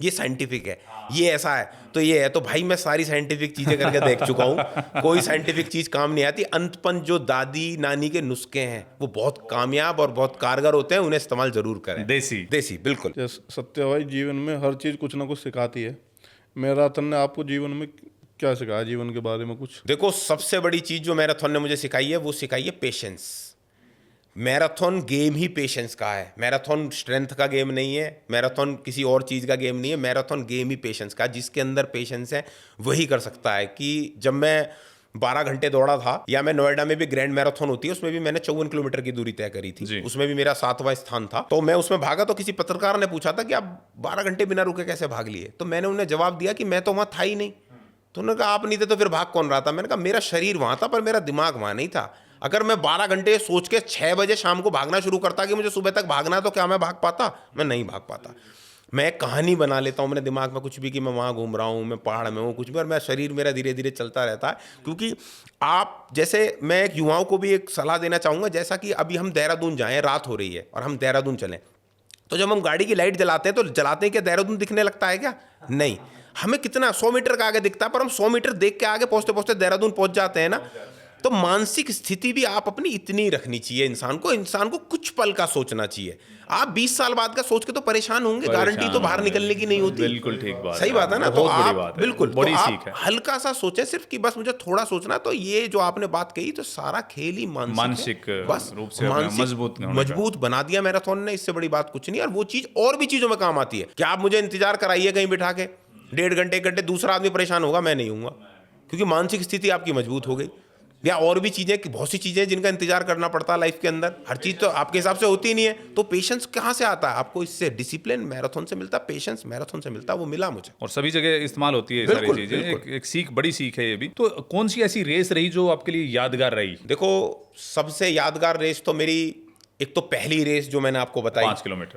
ये साइंटिफिक है, ये ऐसा है तो ये है। तो भाई मैं सारी साइंटिफिक चीज़ें करके देख चुका हूँ, कोई साइंटिफिक चीज़ काम नहीं आती। अंतपन जो दादी नानी के नुस्खे हैं वो बहुत कामयाब और बहुत कारगर होते हैं, उन्हें इस्तेमाल जरूर करें। देसी बिल्कुल। सत्य भाई, जीवन में हर चीज़ कुछ ना कुछ सिखाती है। मैराथन ने आपको जीवन में क्या सिखाया, जीवन के बारे में कुछ? देखो, सबसे बड़ी चीज़ जो मैराथन ने मुझे सिखाई है वो सिखाई है पेशेंस। मैराथन गेम ही पेशेंस का है। मैराथन स्ट्रेंथ का गेम नहीं है, मैराथन किसी और चीज़ का गेम नहीं है, मैराथन गेम ही पेशेंस का। जिसके अंदर पेशेंस है वही कर सकता है। कि जब मैं 12 घंटे दौड़ा था, या मैं नोएडा में भी ग्रैंड मैराथन होती है, उसमें भी मैंने 54 किलोमीटर की दूरी तय करी थी, उसमें भी मेरा 7वां स्थान था। तो मैं उसमें भागा तो किसी पत्रकार ने पूछा था कि आप 12 घंटे बिना रुके कैसे भाग लिए? तो मैंने उन्हें जवाब दिया कि मैं तो वहाँ था ही नहीं, तो उन्होंने कहा आप नहीं थे तो फिर भाग कौन रहा था? मैंने कहा मेरा शरीर वहाँ था पर मेरा दिमाग वहाँ नहीं था। अगर मैं 12 घंटे सोच के 6 बजे शाम को भागना शुरू करता कि मुझे सुबह तक भागना है, तो क्या मैं भाग पाता? मैं नहीं भाग पाता। मैं एक कहानी बना लेता हूँ मेरे दिमाग में कुछ भी, कि मैं वहाँ घूम रहा हूँ, मैं पहाड़ में हूँ, कुछ भी, और मैं शरीर मेरा धीरे धीरे चलता रहता है। क्योंकि आप जैसे, मैं एक युवाओं को भी एक सलाह देना चाहूँगा, जैसा कि अभी हम देहरादून जाएँ, रात हो रही है और हम देहरादून चलें, तो जब हम गाड़ी की लाइट जलाते हैं तो जलाते हैं क्या देहरादून दिखने लगता है क्या? नहीं, हमें कितना 100 मीटर का आगे दिखता है, पर हम 100 मीटर देख के आगे पहुँचते पहुँचते देहरादून पहुँच जाते हैं ना। तो मानसिक स्थिति भी आप अपनी इतनी रखनी चाहिए, इंसान को कुछ पल का सोचना चाहिए। आप 20 साल बाद का सोच के तो परेशान होंगे, गारंटी तो बाहर निकलने की नहीं होती। बिल्कुल ठीक बात, सही बात है ना। तो बहुत बड़ी आप बात है, बिल्कुल, बड़ी तो सीख है। आप हल्का सा सोचें सिर्फ कि बस मुझे थोड़ा सोचना। तो ये जो आपने बात कही, तो सारा खेल ही मानसिक है। बस रूप से मजबूत बना दिया मैराथन ने, इससे बड़ी बात कुछ नहीं। और वो चीज और भी चीजों में काम आती है कि आप मुझे इंतजार कराइए कहीं बिठा के 1.5 घंटे 1 घंटे, दूसरा आदमी परेशान होगा, मैं नहीं हूँगा, क्योंकि मानसिक स्थिति आपकी मजबूत हो गई। या और भी चीज़ें, कि बहुत सी चीज़ें जिनका इंतजार करना पड़ता है लाइफ के अंदर, हर चीज़ तो आपके हिसाब से होती नहीं है। तो पेशेंस कहाँ से आता है आपको? इससे डिसिप्लिन मैराथन से मिलता है, पेशेंस मैराथन से मिलता है, वो मिला मुझे। और सभी जगह इस्तेमाल होती है ये सारी चीजें। एक सीख, बड़ी सीख है ये भी। तो कौन सी ऐसी रेस रही जो आपके लिए यादगार रही? देखो, सबसे यादगार रेस तो मेरी, एक तो पहली रेस जो मैंने आपको बताई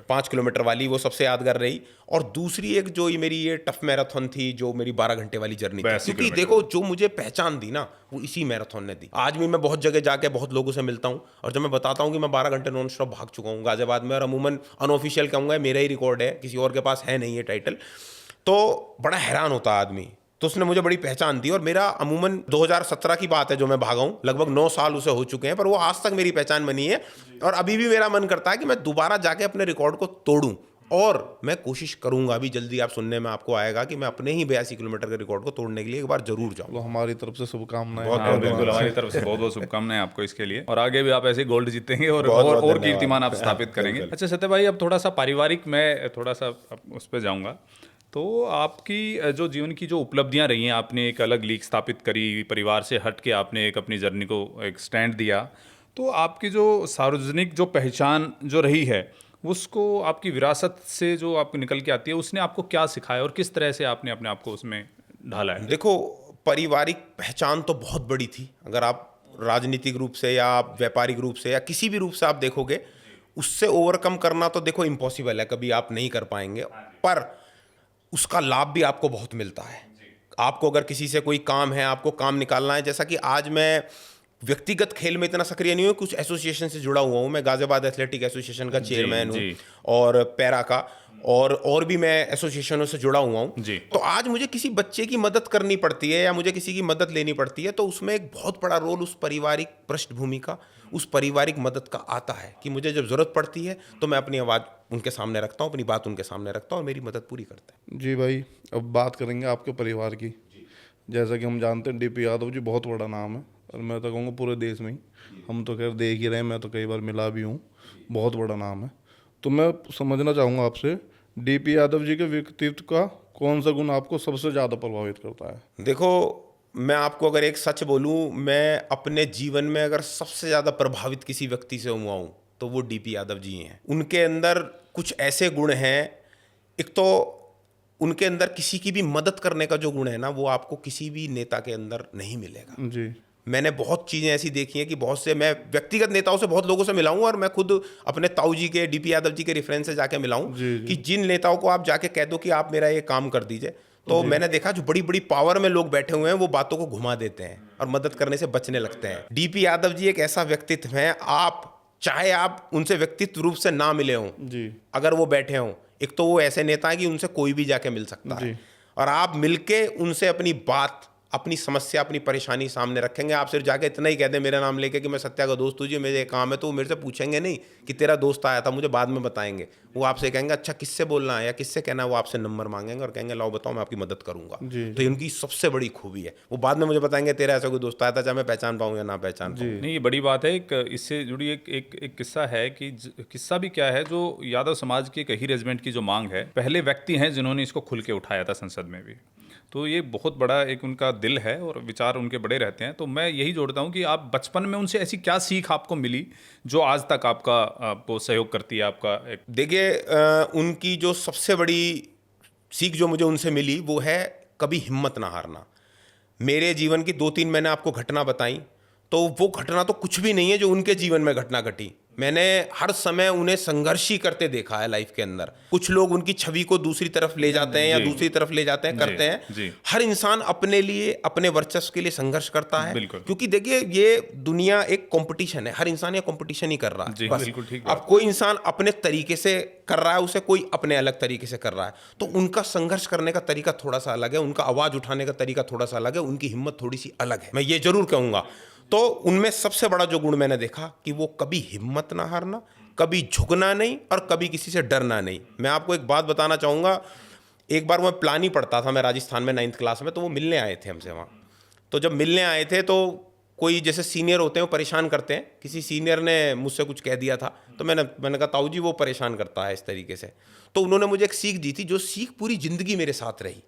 5 किलोमीटर वाली, वो सबसे यादगार रही। और दूसरी एक जो ये मेरी ये टफ मैराथन थी, जो मेरी 12 घंटे वाली जर्नी थी। क्योंकि देखो, जो मुझे पहचान दी ना, वो इसी मैराथन ने दी। आज भी मैं बहुत जगह जाके बहुत लोगों से मिलता हूँ, और जब मैं बताता हूँ कि मैं 12 घंटे नॉन स्टॉप भाग चुका हूँ गाजियाबाद में, और अमूमन अनऑफिशियल कहूँगा, मेरा ही रिकॉर्ड है, किसी और के पास है नहीं ये टाइटल, तो बड़ा हैरान होता है आदमी। तो उसने मुझे बड़ी पहचान दी। और मेरा अमूमन 2017 की बात है जो मैं भागा हूँ, लगभग 9 साल उसे हो चुके हैं, पर वो आज तक मेरी पहचान बनी है। और अभी भी मेरा मन करता है कि मैं दोबारा जाके अपने रिकॉर्ड को तोड़ूं, और मैं कोशिश करूंगा। अभी जल्दी आप सुनने में आपको आएगा कि मैं अपने ही 82 किलोमीटर के रिकॉर्ड को तोड़ने के लिए एक बार जरूर जाऊँ। हमारी तरफ से शुभकामनाएं। बिल्कुल, हमारी तरफ से बहुत बहुत शुभकामनाएं आपको इसके लिए, और आगे भी आप ऐसे गोल्ड जीतेंगे और कीर्तिमान आप स्थापित करेंगे। अच्छा सत्य भाई, अब थोड़ा सा पारिवारिक, मैं थोड़ा सा उस पर जाऊँगा। तो आपकी जो जीवन की जो उपलब्धियां रही हैं, आपने एक अलग लीग स्थापित करी, परिवार से हट के आपने एक अपनी जर्नी को एक स्टैंड दिया। तो आपकी जो सार्वजनिक जो पहचान जो रही है, उसको आपकी विरासत से जो आपको निकल के आती है, उसने आपको क्या सिखाया और किस तरह से आपने अपने आप को उसमें ढाला है? देखो, पारिवारिक पहचान तो बहुत बड़ी थी। अगर आप राजनीतिक रूप से या आप व्यापारिक रूप से या किसी भी रूप से आप देखोगे, उससे ओवरकम करना तो देखो इम्पॉसिबल है, कभी आप नहीं कर पाएंगे। पर उसका लाभ भी आपको बहुत मिलता है। आपको अगर किसी से कोई काम है, आपको काम निकालना है, जैसा कि आज मैं व्यक्तिगत खेल में इतना सक्रिय नहीं हूँ, कुछ एसोसिएशन से जुड़ा हुआ हूँ। मैं गाजियाबाद एथलेटिक एसोसिएशन का चेयरमैन हूँ, और पैरा का, और भी मैं एसोसिएशनों से जुड़ा हुआ हूँ। तो आज मुझे किसी बच्चे की मदद करनी पड़ती है या मुझे किसी की मदद लेनी पड़ती है, तो उसमें एक बहुत बड़ा रोल उस पारिवारिक पृष्ठभूमि का, उस पारिवारिक मदद का आता है, कि मुझे जब ज़रूरत पड़ती है तो मैं अपनी आवाज़ उनके सामने रखता हूँ, अपनी बात उनके सामने रखता हूँ, और मेरी मदद पूरी करता है। जी भाई, अब बात करेंगे आपके परिवार की। जैसा कि हम जानते हैं, डीपी यादव जी बहुत बड़ा नाम है, और मैं तो कहूँगा पूरे देश में ही। हम तो खैर देख ही रहे हैं, मैं तो कई बार मिला भी हूँ, बहुत बड़ा नाम है। तो मैं समझना चाहूँगा आपसे, डीपी यादव जी के व्यक्तित्व का कौन सा गुण आपको सबसे ज़्यादा प्रभावित करता है? देखो, मैं आपको अगर एक सच बोलूँ, मैं अपने जीवन में अगर सबसे ज़्यादा प्रभावित किसी व्यक्ति से हुआ हूँ, तो वो डीपी यादव जी हैं। उनके अंदर कुछ ऐसे गुण हैं, एक तो उनके अंदर किसी की भी मदद करने का जो गुण है ना, वो आपको किसी भी नेता के अंदर नहीं मिलेगा। जी, मैंने बहुत चीज़ें ऐसी देखी हैं कि बहुत से, मैं व्यक्तिगत नेताओं से बहुत लोगों से मिला हूं, और मैं खुद अपने ताऊ जी के, डीपी यादव जी के रेफरेंस से जाके मिला हूं कि जिन नेताओं को आप जाके कह दो कि आप मेरा ये काम कर दीजिए, तो मैंने देखा जो बड़ी बड़ी पावर में लोग बैठे हुए हैं, वो बातों को घुमा देते हैं और मदद करने से बचने लगते हैं। डीपी यादव जी एक ऐसा व्यक्तित्व है, आप चाहे आप उनसे व्यक्तित्व रूप से ना मिले हों, अगर वो बैठे हों, एक तो वो ऐसे नेता है कि उनसे कोई भी जाके मिल सकता है, और आप मिलके उनसे अपनी बात, अपनी समस्या, अपनी परेशानी सामने रखेंगे। आप सिर्फ जाके इतना ही कह दें मेरा नाम लेके कि मैं सत्या का दोस्त हूँ जी, मेरे काम है, तो वो मेरे से पूछेंगे नहीं कि तेरा दोस्त आया था, मुझे बाद में बताएंगे। वो आपसे कहेंगे अच्छा किससे बोलना है या किससे कहना है, वो आपसे नंबर मांगेंगे और कहेंगे लाओ बताओ, मैं आपकी मदद करूंगा। तो ये उनकी सबसे बड़ी खूबी है। वो बाद में मुझे बताएंगे तेरा ऐसा कोई दोस्त आया था, चाहे मैं पहचान पाऊँ या ना पहचान पाऊँ। नहीं, ये बड़ी बात है। एक इससे जुड़ी एक किस्सा है, कि किस्सा भी क्या है, जो यादव समाज की एक ही रेजिमेंट की जो मांग है, पहले व्यक्ति हैं जिन्होंने इसको खुल के उठाया था संसद में भी। तो ये बहुत बड़ा एक उनका दिल है और विचार उनके बड़े रहते हैं। तो मैं यही जोड़ता हूँ कि आप बचपन में उनसे ऐसी क्या सीख आपको मिली जो आज तक आपको सहयोग करती है आपका एक? देखिए, उनकी जो सबसे बड़ी सीख जो मुझे उनसे मिली वो है कभी हिम्मत ना हारना। मेरे जीवन की 2-3 मैंने आपको घटना बताई, तो वो घटना तो कुछ भी नहीं है जो उनके जीवन में घटना घटी। मैंने हर समय उन्हें संघर्ष ही करते देखा है लाइफ के अंदर। कुछ लोग उनकी छवि को दूसरी तरफ ले जाते हैं या दूसरी तरफ ले जाते हैं, करते हैं। हर इंसान अपने लिए, अपने वर्चस्व के लिए संघर्ष करता है, क्योंकि देखिए ये दुनिया एक कंपटीशन है, हर इंसान ये कंपटीशन ही कर रहा है। बस अब कोई इंसान अपने तरीके से कर रहा है, उसे कोई अपने अलग तरीके से कर रहा है, तो उनका संघर्ष करने का तरीका थोड़ा सा अलग है, उनका आवाज उठाने का तरीका थोड़ा सा अलग है, उनकी हिम्मत थोड़ी सी अलग है, मैं ये जरूर कहूंगा। तो उनमें सबसे बड़ा जो गुण मैंने देखा कि वो कभी हिम्मत ना हारना, कभी झुकना नहीं और कभी किसी से डरना नहीं। मैं आपको एक बात बताना चाहूँगा, एक बार मैं प्लानी पढ़ता था मैं राजस्थान में 9th क्लास में, तो वो मिलने आए थे हमसे वहाँ। तो जब मिलने आए थे तो कोई जैसे सीनियर होते हैं वो परेशान करते हैं, किसी सीनियर ने मुझसे कुछ कह दिया था, तो मैंने कहा ताऊ जी वो परेशान करता है इस तरीके से। तो उन्होंने मुझे एक सीख दी थी, जो सीख पूरी ज़िंदगी मेरे साथ रही।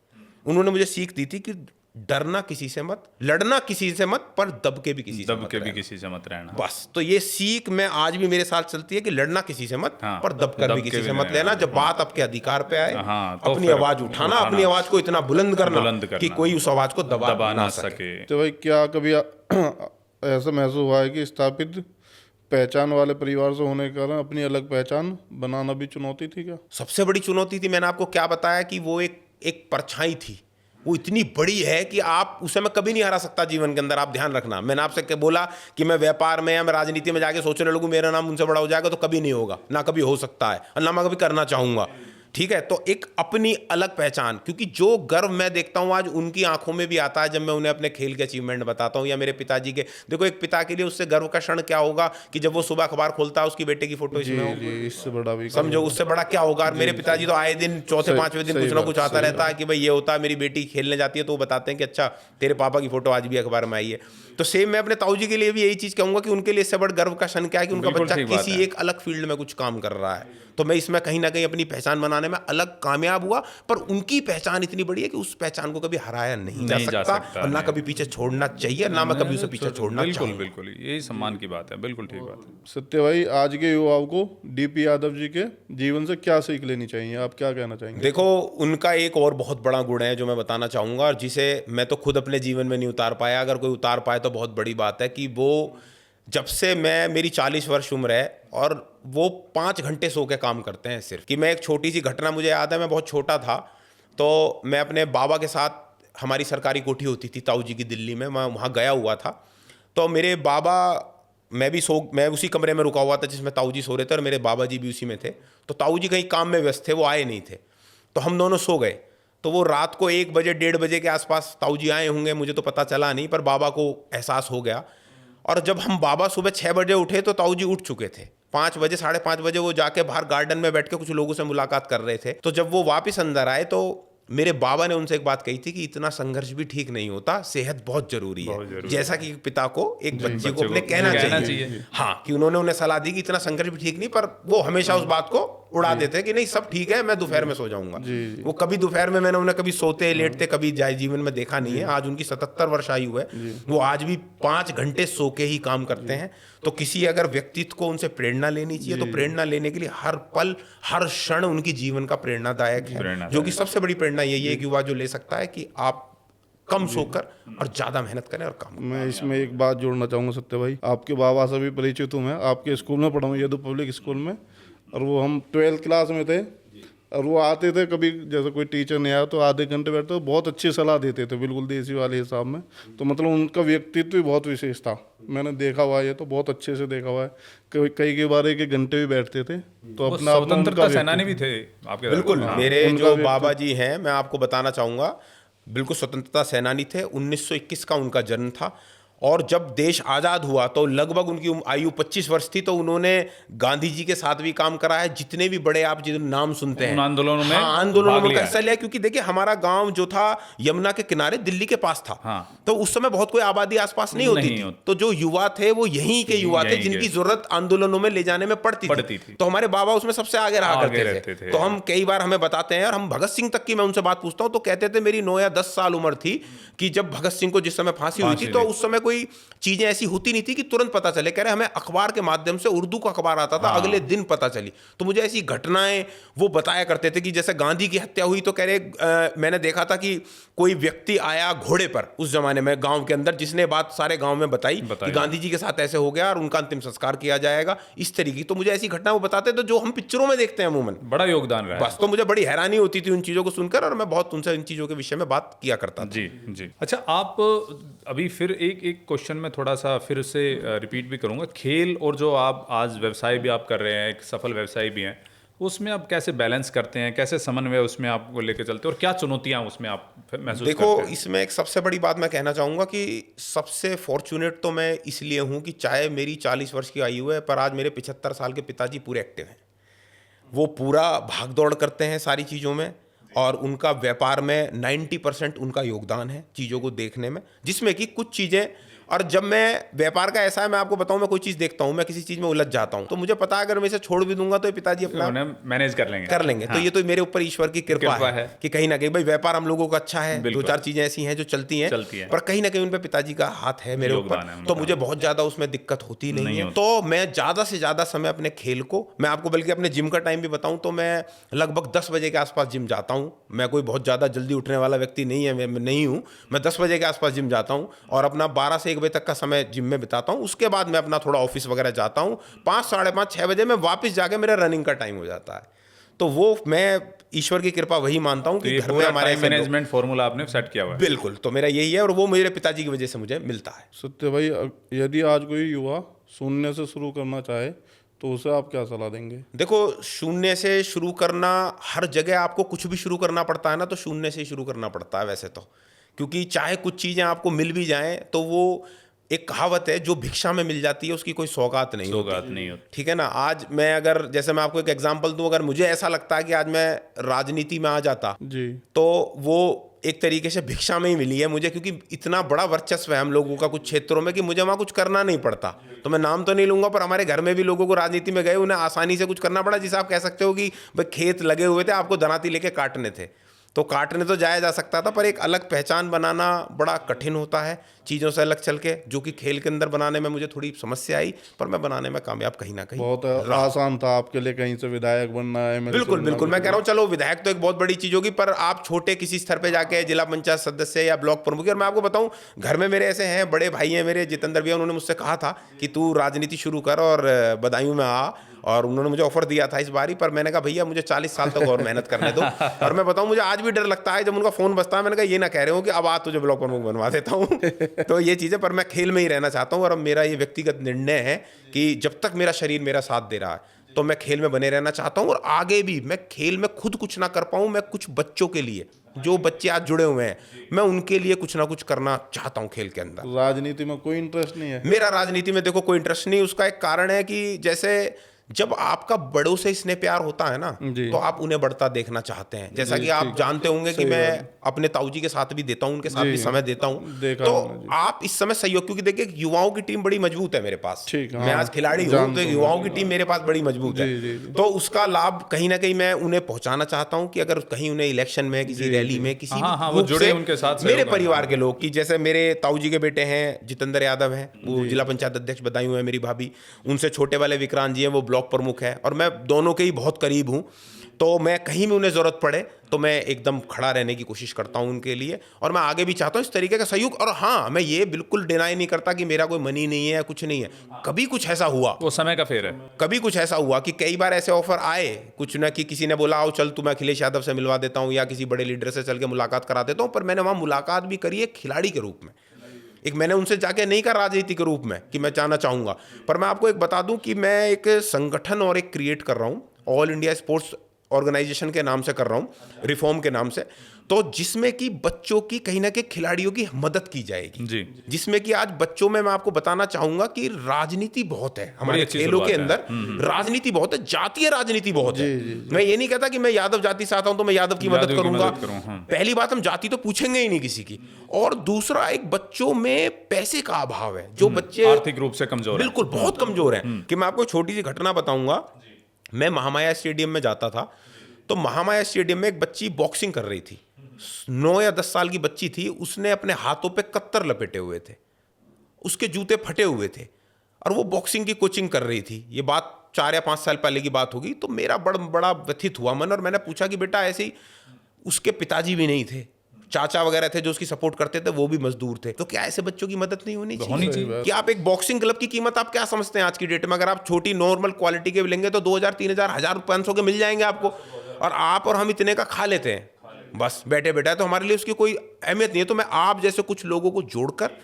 उन्होंने मुझे सीख दी थी कि डरना किसी से मत, लड़ना किसी से मत, पर दब के भी किसी से मत रहना। बस तो ये सीख मैं आज भी मेरे साथ चलती है कि लड़ना किसी से मत, पर दब कर भी किसी से मत लेना। जब बात आपके अधिकार पे आए, तो अपनी आवाज उठाना, अपनी आवाज को इतना बुलंद करना कि कोई उस आवाज को दबा ना सके। तो भाई क्या कभी ऐसा महसूस हुआ है कि स्थापित पहचान वाले परिवार से होने के कारण अपनी अलग पहचान बनाना भी चुनौती थी क्या? सबसे बड़ी चुनौती थी, मैंने आपको क्या बताया कि वो एक परछाई थी, वो इतनी बड़ी है कि आप उसे मैं कभी नहीं हरा सकता जीवन के अंदर। आप ध्यान रखना, मैंने आपसे बोला कि मैं व्यापार में या मैं राजनीति में जाके सोचने लगूं मेरा नाम उनसे बड़ा हो जाएगा, तो कभी नहीं होगा, ना कभी हो सकता है और ना मैं कभी करना चाहूंगा। ठीक है, तो एक अपनी अलग पहचान, क्योंकि जो गर्व मैं देखता हूं आज उनकी आंखों में भी आता है जब मैं उन्हें अपने खेल के अचीवमेंट बताता हूं, या मेरे पिताजी के। देखो एक पिता के लिए उससे गर्व का क्षण क्या होगा कि जब वो सुबह अखबार खोलता है उसकी बेटे की फोटो इसमें हो, इससे बड़ा भी समझो उससे बड़ा क्या होगा। मेरे पिताजी तो आए दिन चौथे पांचवें दिन कुछ ना कुछ आता रहता है कि भाई ये होता है, मेरी बेटी खेलने जाती है तो वो बताते हैं कि अच्छा तेरे पापा की फोटो आज भी अखबार में आई है। तो सेम मैं अपने ताऊ जी के लिए भी यही चीज कहूंगा कि उनके लिए इससे बड़ा गर्व का क्षण क्या है कि उनका बच्चा किसी एक अलग फील्ड में कुछ काम कर रहा है। तो मैं इसमें कहीं ना कहीं अपनी पहचान बनाने में अलग कामयाब हुआ, पर उनकी पहचान इतनी बड़ी है कि उस पहचान को कभी हराया नहीं जा सकता और ना कभी पीछे छोड़ना चाहिए, ना मैं कभी उसे पीछे छोड़ना चाहूंगा। बिल्कुल यही सम्मान की बात है, बिल्कुल ठीक बात है। सत्य भाई, आज के युवाओं को डीपी यादव जी के जीवन से क्या सीख लेनी चाहिए, आप क्या कहना चाहेंगे? देखो उनका एक और बहुत बड़ा गुण है जो मैं बताना चाहूंगा, और जिसे मैं तो खुद अपने जीवन में नहीं उतार पाया, अगर कोई उतार पाए तो बहुत बड़ी बात है, कि वो जब से मेरी 40 वर्ष उम्र है और वो 5 घंटे सो के काम करते हैं सिर्फ। कि मैं एक छोटी सी घटना मुझे याद है, मैं बहुत छोटा था तो मैं अपने बाबा के साथ, हमारी सरकारी कोठी होती थी ताऊ जी की दिल्ली में, मैं वहाँ गया हुआ था। तो मेरे बाबा, मैं उसी कमरे में रुका हुआ था जिसमें ताऊ जी सो रहे थे और मेरे बाबा जी भी उसी में थे। तो ताऊ जी कहीं काम में व्यस्त थे, वो आए नहीं थे, तो हम दोनों सो गए। तो वो रात को 1 बजे 1:30 बजे के आसपास ताऊ जी आए होंगे, मुझे तो पता चला नहीं, पर बाबा को एहसास हो गया। और जब हम बाबा सुबह 6 बजे उठे तो ताऊ जी उठ चुके थे। 5 बजे 5:30 बजे वो जाके बाहर गार्डन में बैठ के कुछ लोगों से मुलाकात कर रहे थे। तो जब वो वापस अंदर आए तो मेरे बाबा ने उनसे एक बात कही थी कि इतना संघर्ष भी ठीक नहीं होता, सेहत बहुत जरूरी है। जैसा कि पिता को एक बच्चे को अपने कहना चाहिए। हाँ, कि उन्होंने उन्हें सलाह दी कि इतना संघर्ष भी ठीक नहीं, पर वो हमेशा उस बात को उड़ा देते कि नहीं सब ठीक है, मैं दोपहर में सो जाऊंगा। वो कभी दोपहर में, मैंने उन्हें कभी सोते लेटते कभी जीवन में देखा नहीं है। आज उनकी 77 वर्ष आयु है, वो आज भी 5 घंटे सो के ही काम करते हैं। तो किसी अगर व्यक्तित्व को उनसे प्रेरणा लेनी चाहिए, तो प्रेरणा लेने के लिए हर पल हर क्षण उनकी जीवन का प्रेरणादायक है। जो कि सबसे बड़ी प्रेरणा यही है कि युवा जो ले सकता है कि आप कम सोकर और ज्यादा मेहनत करें और काम। मैं इसमें एक बात जोड़ना चाहूँगा सत्य भाई, आपके बाबा से भी परिचित हूँ मैं, आपके स्कूल में पढ़ा हूँ, यदु पब्लिक स्कूल में, और वो हम 12th क्लास में थे और वो आते थे, कभी जैसे कोई टीचर नहीं आया तो आधे घंटे बैठते, तो बहुत अच्छी सलाह देते थे, बिल्कुल देसी वाले हिसाब में। तो मतलब उनका व्यक्तित्व भी बहुत विशेष था, मैंने देखा हुआ है, ये तो बहुत अच्छे से देखा हुआ है। कई बार 1 घंटे भी बैठते थे। तो अपना स्वतंत्रता सेनानी भी थे आपके। बिल्कुल, मेरे जो बाबा जी हैं, मैं आपको बताना चाहूँगा, बिल्कुल स्वतंत्रता सेनानी थे। 1921 का उनका जन्म था, और जब देश आज़ाद हुआ तो लगभग उनकी आयु 25 वर्ष थी। तो उन्होंने गांधी जी के साथ भी काम करा है, जितने भी बड़े आप जिन नाम सुनते हैं आंदोलनों में, आंदोलनों में हिस्सा लिया। क्योंकि देखिए हमारा गांव जो था यमुना के किनारे दिल्ली के पास था। तो उस समय बहुत कोई आबादी आसपास नहीं होती थी। तो जो युवा थे वो यहीं के युवा थे जिनकी जरूरत आंदोलनों में ले जाने में पड़ती थी। तो हमारे बाबा उसमें सबसे आगे रहा करते थे। तो हम कई बार हमें बताते हैं, और हम भगत सिंह तक की मैं उनसे बात पूछता हूँ तो कहते थे मेरी 9 या 10 साल उम्र थी कि जब भगत सिंह को जिस समय फांसी हुई थी, तो उस समय कोई चीज़ें ऐसी होती नहीं थी कि तुरंत पता चले। कह रहे हमें अखबार के माध्यम से, उर्दू का अखबार आता था, अगले दिन पता चली। तो मुझे ऐसी घटनाएं वो बताया करते थे कि जैसे गांधी की हत्या हुई तो कह रहे मैंने देखा था कि कोई व्यक्ति आया घोड़े पर उस जमाने में गांव के अंदर, जिसने बात सारे गांव में बताई कि गांधी जी के साथ ऐसे हो गया और उनका अंतिम संस्कार किया जाएगा, इस तरीके। तो मुझे ऐसी घटना वो बताते थे जो हम पिक्चरों में देखते हैं अमूमन। बड़ा योगदान रहा है। बस तो मुझे बड़ी हैरानी होती थी उन चीज़ों को सुनकर, और मैं बहुत उनसे इन चीज़ों के विषय में बात किया करता था। जी जी। अच्छा, आप अभी फिर एक क्वेश्चन में थोड़ा सा फिर से रिपीट भी करूंगा। खेल और जो आप आज व्यवसाय भी आप कर रहे हैं, एक सफल व्यवसायी भी हैं, उसमें आप कैसे बैलेंस करते हैं, कैसे समन्वय उसमें आपको लेके चलते हैं, और क्या चुनौतियां उसमें आप महसूस देखो, करते हैं? इसमें एक सबसे बड़ी बात मैं कहना चाहूँगा कि सबसे फॉर्चुनेट तो मैं इसलिए हूँ कि चाहे मेरी 40 वर्ष की आयु है, पर आज मेरे 75 साल के पिताजी पूरे एक्टिव हैं। वो पूरा भाग दौड़ करते हैं सारी चीज़ों में, और उनका व्यापार में 90% उनका योगदान है चीज़ों को देखने में, जिसमें कि कुछ चीज़ें। और जब मैं व्यापार का ऐसा है, मैं आपको बताऊं, मैं कोई चीज़ देखता हूं, मैं किसी चीज़ में उलझ जाता हूं, तो मुझे पता है अगर मैं इसे छोड़ भी दूंगा तो ये पिताजी अपना मैनेज कर लेंगे। तो ये तो मेरे ऊपर ईश्वर की कृपा है कि कहीं ना कहीं भाई व्यापार हम लोगों का अच्छा है, 2-4 चीज़ें ऐसी हैं जो चलती हैं, पर कहीं ना कहीं उन पर पिताजी का हाथ है मेरे ऊपर, तो मुझे बहुत ज़्यादा उसमें दिक्कत होती नहीं है। तो मैं ज़्यादा से ज़्यादा समय अपने खेल को, मैं आपको बल्कि अपने जिम का टाइम भी बताऊँ तो मैं लगभग 10 बजे के आसपास जिम जाता हूँ। मैं कोई बहुत ज़्यादा जल्दी उठने वाला व्यक्ति नहीं है, मैं नहीं हूँ। मैं 10 बजे के आसपास जिम जाता हूँ और अपना 12 से 1 बजे तक का समय जिम में बिताता हूँ। उसके बाद मैं अपना थोड़ा ऑफिस वगैरह जाता हूँ। 5, 5:30, 6 बजे मैं वापस जाके मेरा रनिंग का टाइम हो जाता है। तो वो मैं ईश्वर की कृपा वही मानता हूँ कि घर में हमारे मैनेजमेंट फॉर्मूला आपने सेट किया हुआ है। बिल्कुल, तो मेरा यही है, और वो मेरे पिताजी की वजह से मुझे मिलता है। सत्य भाई, यदि आज कोई युवा शून्य से शुरू करना चाहे तो उसे आप क्या सलाह देंगे? देखो, शून्य से शुरू करना, हर जगह आपको कुछ भी शुरू करना पड़ता है ना, तो शून्य से ही शुरू करना पड़ता है वैसे तो, क्योंकि चाहे कुछ चीज़ें आपको मिल भी जाएं तो वो एक कहावत है, जो भिक्षा में मिल जाती है उसकी कोई सौगात नहीं होती। ठीक है ना। आज मैं अगर, जैसे मैं आपको एक एग्जांपल दूं, अगर मुझे ऐसा लगता है कि आज मैं राजनीति में आ जाता जी, तो वो एक तरीके से भिक्षा में ही मिली है मुझे, क्योंकि इतना बड़ा वर्चस्व है हम लोगों का कुछ क्षेत्रों में कि मुझे वहाँ कुछ करना नहीं पड़ता। तो मैं नाम तो नहीं लूंगा, पर हमारे घर में भी लोगों को राजनीति में गए, उन्हें आसानी से कुछ करना पड़ा। जिसे आप कह सकते हो कि भाई खेत लगे हुए थे, आपको दराती लेके काटने थे, तो काटने तो जाया जा सकता था, पर एक अलग पहचान बनाना बड़ा कठिन होता है चीज़ों से अलग चल के, जो कि खेल के अंदर बनाने में मुझे थोड़ी समस्या आई, पर मैं बनाने में कामयाब कहीं ना कहीं। बहुत आसान था आपके लिए कहीं से विधायक बनना है। बिल्कुल बिल्कुल, मैं कह रहा हूँ चलो विधायक तो एक बहुत बड़ी चीज़ होगी, पर आप छोटे किसी स्तर पे जाके जिला पंचायत सदस्य या ब्लॉक प्रमुख, और मैं आपको बताऊँ घर में मेरे ऐसे हैं, बड़े भाई हैं मेरे, जितेंद्र भैया, उन्होंने मुझसे कहा था कि तू राजनीति शुरू कर और बदायूं में आ, और उन्होंने मुझे ऑफर दिया था इस बारी, पर मैंने कहा भैया मुझे 40 साल तक और मेहनत करने दो। और मैं बताऊं, मुझे आज भी डर लगता है जब उनका फोन बजता है, मैंने कहा ये ना कह रहे हो कि अब आ तुझे ब्लॉक प्रमुख बनवा देता हूं। तो ये चीज़ें, पर मैं खेल में ही रहना चाहता हूं, और अब मेरा ये व्यक्तिगत निर्णय है कि जब तक मेरा शरीर मेरा साथ दे रहा है तो मैं खेल में बने रहना चाहता हूं, और आगे भी मैं खेल में खुद कुछ ना कर पाऊं, मैं कुछ बच्चों के लिए, जो बच्चे आज जुड़े हुए हैं, मैं उनके लिए कुछ ना कुछ करना चाहता हूं खेल के अंदर। राजनीति में कोई इंटरेस्ट नहीं है? मेरा राजनीति में देखो कोई इंटरेस्ट नहीं। उसका एक कारण है कि जैसे जब आपका बड़ों से स्नेह प्यार होता है ना, तो आप उन्हें बढ़ता देखना चाहते हैं। जैसा कि आप जानते होंगे कि मैं अपने ताऊजी के साथ भी देता हूं, उनके साथ भी समय देता हूं, तो आप इस समय सहयोग, क्योंकि देखिए युवाओं की टीम बड़ी मजबूत है मेरे पास। मैं आज खिलाड़ी हूं, तो युवाओं की टीम मेरे पास बड़ी मजबूत है, तो उसका लाभ कहीं ना कहीं मैं उन्हें पहुंचाना चाहता हूं कि अगर कहीं उन्हें इलेक्शन में, किसी रैली में, किसी जुड़े उनके साथ, मेरे परिवार के लोग, कि जैसे मेरे ताऊजी के बेटे हैं जितेंद्र यादव हैं, वो जिला पंचायत अध्यक्ष बदायूं है, मेरी भाभी, उनसे छोटे वाले विक्रांत जी हैं, वो ब्लॉक प्रमुख है, और मैं दोनों के ही बहुत करीब हूं। तो मैं कहीं भी उन्हें ज़रूरत पड़े तो मैं एकदम खड़ा रहने की कोशिश करता हूं उनके लिए, और मैं आगे भी चाहता हूं इस तरीके का सहयोग। और हाँ, मैं ये बिल्कुल डिनाई नहीं करता कि मेरा कोई मनी नहीं है या कुछ नहीं है। कभी कुछ ऐसा हुआ, वो समय का फेर है, कभी कुछ ऐसा हुआ कि कई बार ऐसे ऑफर आए, कुछ ना कि किसी ने बोला आओ चल तुम्हें अखिलेश यादव से मिलवा देता हूं, या किसी बड़े लीडर से चल के मुलाकात करा देता हूं, पर मैंने वहां मुलाकात भी करी है खिलाड़ी के रूप में। एक मैंने उनसे जाके नहीं कहा राजनीति के रूप में कि मैं जाना चाहूँगा, पर मैं आपको एक बता दूं कि मैं एक संगठन और एक क्रिएट कर रहा हूँ, ऑल इंडिया स्पोर्ट्स ऑर्गेनाइजेशन के नाम से कर रहा हूँ, रिफॉर्म के नाम से, तो जिसमें कि बच्चों की, कहीं ना कहीं खिलाड़ियों की मदद की जाएगी जी। जिसमें कि आज बच्चों में मैं आपको बताना चाहूंगा कि राजनीति बहुत है हमारे खेलों के अंदर, राजनीति बहुत है, जातीय राजनीति बहुत है। मैं ये नहीं कहता कि मैं यादव जाति से आता हूं तो मैं यादव की मदद करूंगा। पहली बात, हम जाति तो पूछेंगे ही नहीं किसी की, और दूसरा, एक बच्चों में पैसे का अभाव है, जो बच्चे आर्थिक रूप से कमजोर, बिल्कुल बहुत कमजोर है। कि मैं आपको छोटी सी घटना बताऊंगा, मैं महामाया स्टेडियम में जाता था, तो महामाया स्टेडियम में एक बच्ची बॉक्सिंग कर रही थी, 9 या 10 साल की बच्ची थी, उसने अपने हाथों पे कत्तर लपेटे हुए थे, उसके जूते फटे हुए थे और वो बॉक्सिंग की कोचिंग कर रही थी। ये बात 4 या 5 साल पहले की बात होगी। तो मेरा बड़ा व्यथित हुआ मन, और मैंने पूछा कि बेटा ऐसे ही, उसके पिताजी भी नहीं थे, चाचा वगैरह थे जो उसकी सपोर्ट करते थे, वो भी मजदूर थे, तो क्या ऐसे बच्चों की मदद नहीं होनी चाहिए? कि आप एक बॉक्सिंग क्लब की कीमत आप क्या समझते हैं आज की डेट में? अगर आप छोटी नॉर्मल क्वालिटी के भी लेंगे तो 2000, 3000, 1500 के मिल जाएंगे आपको, और आप और हम इतने का खा लेते हैं बस बैठे बैठे। तो हमारे लिए उसकी कोई अहमियत नहीं है। तो मैं आप जैसे कुछ लोगों को जोड़कर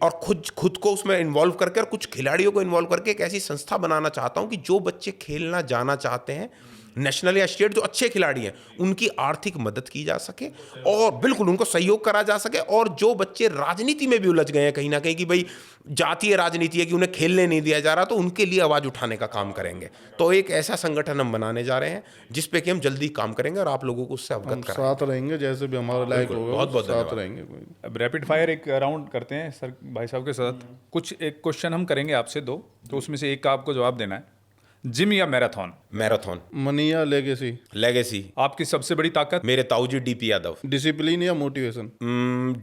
और खुद को उसमें इन्वॉल्व करके और कुछ खिलाड़ियों को इन्वॉल्व करके एक ऐसी संस्था बनाना चाहता हूं कि जो बच्चे खेलना जाना चाहते हैं नेशनल या स्टेट, जो अच्छे खिलाड़ी हैं, उनकी आर्थिक मदद की जा सके और बिल्कुल उनको सहयोग करा जा सके। और जो बच्चे राजनीति में भी उलझ गए हैं कहीं ना कहीं कि भाई जातीय राजनीति है कि उन्हें खेलने नहीं दिया जा रहा, तो उनके लिए आवाज उठाने का काम करेंगे। तो एक ऐसा संगठन हम बनाने जा रहे हैं जिस पे कि हम जल्दी काम करेंगे और आप लोगों को उससे अवगत कराएंगे। साथ रहेंगे जैसे भी हमारा लायक होगा, बहुत बहुत साथ रहेंगे। कोई अब रैपिड फायर एक राउंड करते हैं सर भाई साहब के साथ। कुछ एक क्वेश्चन हम करेंगे आपसे 2, तो उसमें से एक का आपको जवाब देना है। जिम या मैराथन? मैराथन। मनी या लेगेसी? लेगेसी। आपकी सबसे बड़ी ताकत? मेरे ताऊजी डीपी यादव। डिसिप्लिन या मोटिवेशन?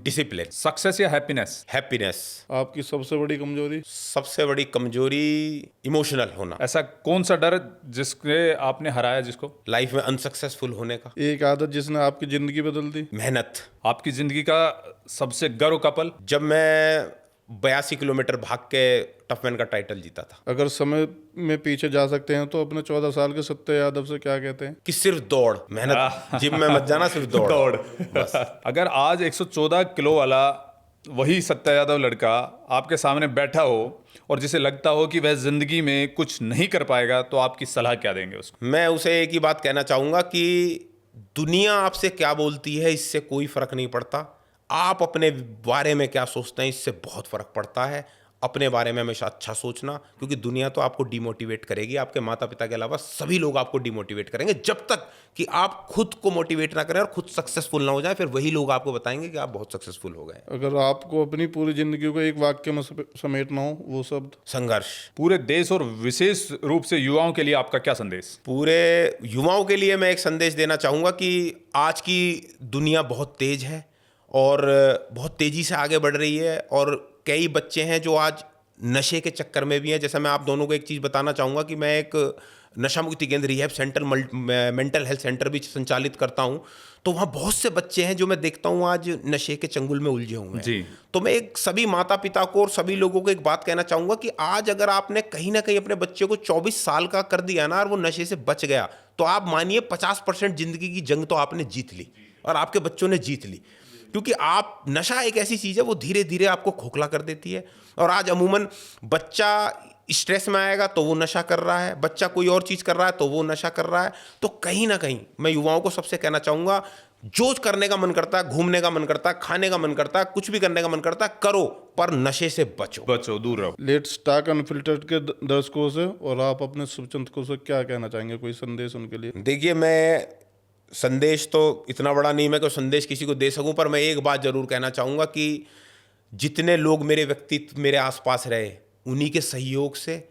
डिसिप्लिन। सक्सेस या हैप्पीनेस? हैप्पीनेस। आपकी सबसे बड़ी कमजोरी? सबसे बड़ी कमजोरी इमोशनल होना। ऐसा कौन सा डर जिसके आपने हराया जिसको? लाइफ में अनसक्सेसफुल होने का। एक आदत जिसने आपकी जिंदगी बदल दी? मेहनत। आपकी जिंदगी का सबसे गर्व का पल? जब मैं 82 किलोमीटर भाग के टफमैन का टाइटल जीता था। अगर समय में पीछे जा सकते हैं तो अपने 14 साल के सत्य यादव से क्या कहते हैं? कि सिर्फ दौड़, मेहनत, जिम में मत जाना, सिर्फ दौड़। बस। अगर आज 114 किलो वाला वही सत्या यादव लड़का आपके सामने बैठा हो और जिसे लगता हो कि वह जिंदगी में कुछ नहीं कर पाएगा, तो आपकी सलाह क्या देंगे उसको? मैं उसे एक ही बात कहना चाहूंगा कि दुनिया आपसे क्या बोलती है इससे कोई फर्क नहीं पड़ता, आप अपने बारे में क्या सोचते हैं इससे बहुत फर्क पड़ता है। अपने बारे में हमेशा अच्छा सोचना, क्योंकि दुनिया तो आपको डिमोटिवेट करेगी, आपके माता पिता के अलावा सभी लोग आपको डिमोटिवेट करेंगे। जब तक कि आप खुद को मोटिवेट ना करें और खुद सक्सेसफुल ना हो जाए, फिर वही लोग आपको बताएंगे कि आप बहुत सक्सेसफुल हो गए। अगर आपको अपनी पूरी जिंदगी को एक वाक्य में समेटना हो, वो शब्द? संघर्ष। पूरे देश और विशेष रूप से युवाओं के लिए आपका क्या संदेश? पूरे युवाओं के लिए मैं एक संदेश देना चाहूँगा कि आज की दुनिया बहुत तेज है और बहुत तेज़ी से आगे बढ़ रही है, और कई बच्चे हैं जो आज नशे के चक्कर में भी हैं। जैसा मैं आप दोनों को एक चीज़ बताना चाहूँगा कि मैं एक नशा मुक्ति केंद्र, rehab centre, mental health centre भी संचालित करता हूँ। तो वहाँ बहुत से बच्चे हैं जो मैं देखता हूँ आज नशे के चंगुल में उलझे हुए हैं जी। तो मैं एक सभी माता पिता को और सभी लोगों को एक बात कहना चाहूँगा कि आज अगर आपने कहीं ना कहीं अपने बच्चे को 24 साल का कर दिया ना और वो नशे से बच गया, तो आप मानिए 50% जिंदगी की जंग तो आपने जीत ली और आपके बच्चों ने जीत ली। क्योंकि आप, नशा एक ऐसी चीज़ है वो धीरे धीरे आपको खोखला कर देती है। और आज अमूमन बच्चा स्ट्रेस में आएगा तो वो नशा कर रहा है, बच्चा कोई और चीज़ कर रहा है तो वो नशा कर रहा है। तो कहीं ना कहीं मैं युवाओं को सबसे कहना चाहूँगा, जो करने का मन करता है, घूमने का मन करता है, खाने का मन करता है, कुछ भी करने का मन करता है, करो, पर नशे से बचो, दूर रहो। लेट्स टॉक अनफिल्टर्ड के दर्शकों से और आप अपने शुभचिंतकों से क्या कहना चाहेंगे? कोई संदेश उनके लिए? देखिए, मैं संदेश तो इतना बड़ा नहीं मैं कोई संदेश किसी को दे सकूं, पर मैं एक बात जरूर कहना चाहूँगा कि जितने लोग मेरे व्यक्तित्व मेरे आसपास रहे, उन्हीं के सहयोग से,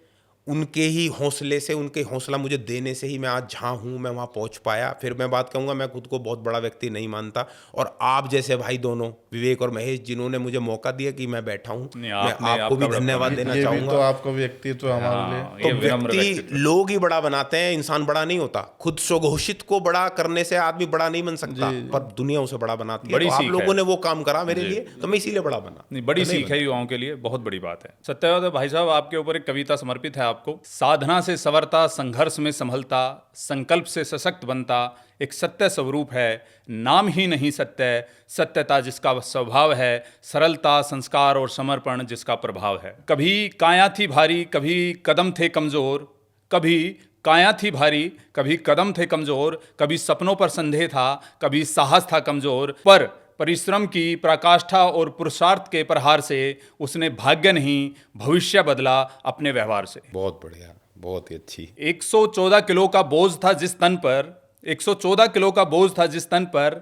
उनके ही हौसले से, उनके हौसला मुझे देने से ही मैं आज जहाँ हूँ मैं वहाँ पहुँच पाया। फिर मैं बात कहूँगा, मैं खुद को बहुत बड़ा व्यक्ति नहीं मानता, और आप जैसे भाई दोनों, विवेक और महेश, जिन्होंने मुझे मौका दिया कि मैं बैठा हूँ, मैं आपको भी धन्यवाद देना चाहूँगा। तो आपका व्यक्तित्व हमारे लिए, तो व्यक्ति लोग ही बड़ा बनाते हैं, इंसान बड़ा नहीं होता। खुद स्वघोषित को बड़ा करने से आदमी बड़ा नहीं बन सकता, पर दुनिया उसे बड़ा बनाती है। तो आप लोगों ने वो काम करा मेरे लिए, तो मैं इसीलिए बड़ा बना। नहीं, बड़ी सीख है युवाओं के लिए, बहुत बड़ी बात है। सत्यावाद भाई साहब, आपके ऊपर एक कविता समर्पित है आपको। साधना से सवरता, संघर्ष में संभलता, संकल्प से सशक्त बनता, एक सत्य स्वरूप है, नाम ही नहीं सत्य, सत्यता जिसका स्वभाव है, सरलता, संस्कार और समर्पण जिसका प्रभाव है। कभी काया थी भारी, कभी कदम थे कमजोर, कभी काया थी भारी, कभी कदम थे कमजोर, कभी सपनों पर संदेह था, कभी साहस था कमजोर, पर परिश्रम की पराकाष्ठा और पुरुषार्थ के प्रहार से उसने भाग्य नहीं भविष्य बदला अपने व्यवहार से। बहुत बढ़िया, बहुत ही अच्छी। 114 किलो का बोझ था जिस तन पर, 114 किलो का बोझ था जिस तन पर,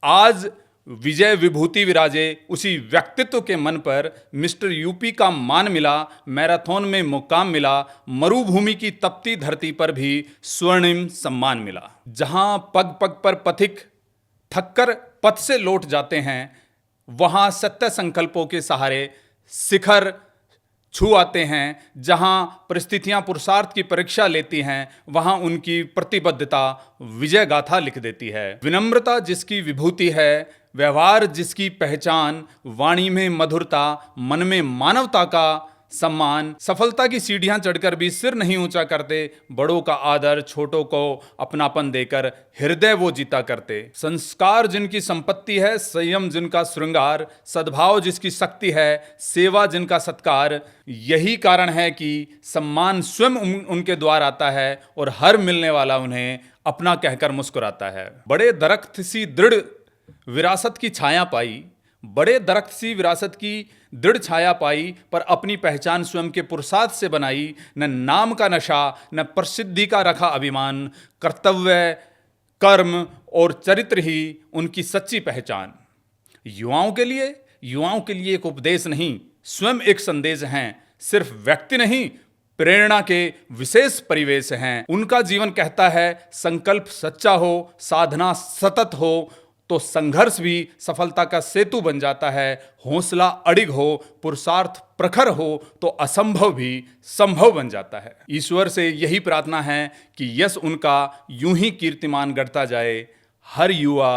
आज विजय विभूति विराजे उसी व्यक्तित्व के मन पर। मिस्टर यूपी का मान मिला, मैराथन में मुकाम मिला, मरुभूमि की तपती धरती पर भी स्वर्णिम सम्मान मिला। जहां पग पग पर पथिक थककर पथ से लौट जाते हैं, वहां सत्य संकल्पों के सहारे शिखर छू आते हैं, जहां परिस्थितियां पुरुषार्थ की परीक्षा लेती हैं, वहां उनकी प्रतिबद्धता विजय गाथा लिख देती है। विनम्रता जिसकी विभूति है, व्यवहार जिसकी पहचान, वाणी में मधुरता, मन में मानवता का सम्मान, सफलता की सीढ़ियां चढ़कर भी सिर नहीं ऊंचा करते, बड़ों का आदर, छोटों को अपनापन देकर हृदय वो जीता करते। संस्कार जिनकी संपत्ति है, संयम जिनका श्रृंगार, सद्भाव जिसकी शक्ति है, सेवा जिनका सत्कार, यही कारण है कि सम्मान स्वयं उनके द्वार आता है और हर मिलने वाला उन्हें अपना कहकर मुस्कुराता है। बड़े दरख्त सी दृढ़ विरासत की छाया पाई, बड़े दरख्त सी विरासत की दृढ़ छाया पाई, पर अपनी पहचान स्वयं के पुरुषार्थ से बनाई। न नाम का नशा, न प्रसिद्धि का रखा अभिमान, कर्तव्य, कर्म और चरित्र ही उनकी सच्ची पहचान। युवाओं के लिए एक उपदेश नहीं, स्वयं एक संदेश हैं। सिर्फ व्यक्ति नहीं, प्रेरणा के विशेष परिवेश हैं। उनका जीवन कहता है, संकल्प सच्चा हो, साधना सतत हो तो संघर्ष भी सफलता का सेतु बन जाता है। हौसला अडिग हो, पुरुषार्थ प्रखर हो तो असंभव भी संभव बन जाता है। ईश्वर से यही प्रार्थना है कि यश उनका यूं ही कीर्तिमान गढ़ता जाए। हर युवा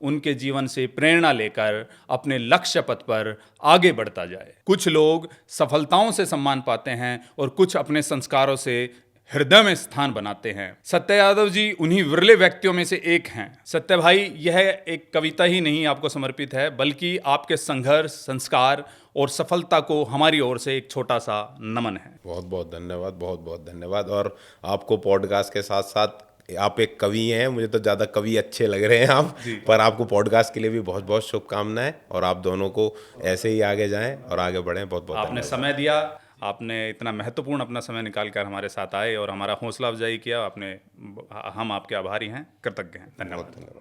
उनके जीवन से प्रेरणा लेकर अपने लक्ष्य पथ पर आगे बढ़ता जाए। कुछ लोग सफलताओं से सम्मान पाते हैं और कुछ अपने संस्कारों से हृदय में स्थान बनाते हैं। सत्य यादव जी उन्हीं विरले व्यक्तियों में से एक हैं। सत्य भाई, यह एक कविता ही नहीं आपको समर्पित है, बल्कि आपके संघर्ष, संस्कार और सफलता को हमारी ओर से एक छोटा सा नमन है। बहुत बहुत धन्यवाद, बहुत बहुत धन्यवाद। और आपको पॉडकास्ट के साथ साथ आप एक कवि हैं, मुझे तो ज़्यादा कवि अच्छे लग रहे हैं आप, पर आपको पॉडकास्ट के लिए भी बहुत बहुत शुभकामनाएं और आप दोनों को ऐसे ही आगे जाएं और आगे बढ़ें। बहुत बहुत आपने समय दिया, आपने इतना महत्वपूर्ण अपना समय निकाल कर हमारे साथ आए और हमारा हौसला अफजाई किया। हम आपके आभारी हैं, कृतज्ञ हैं। धन्यवाद।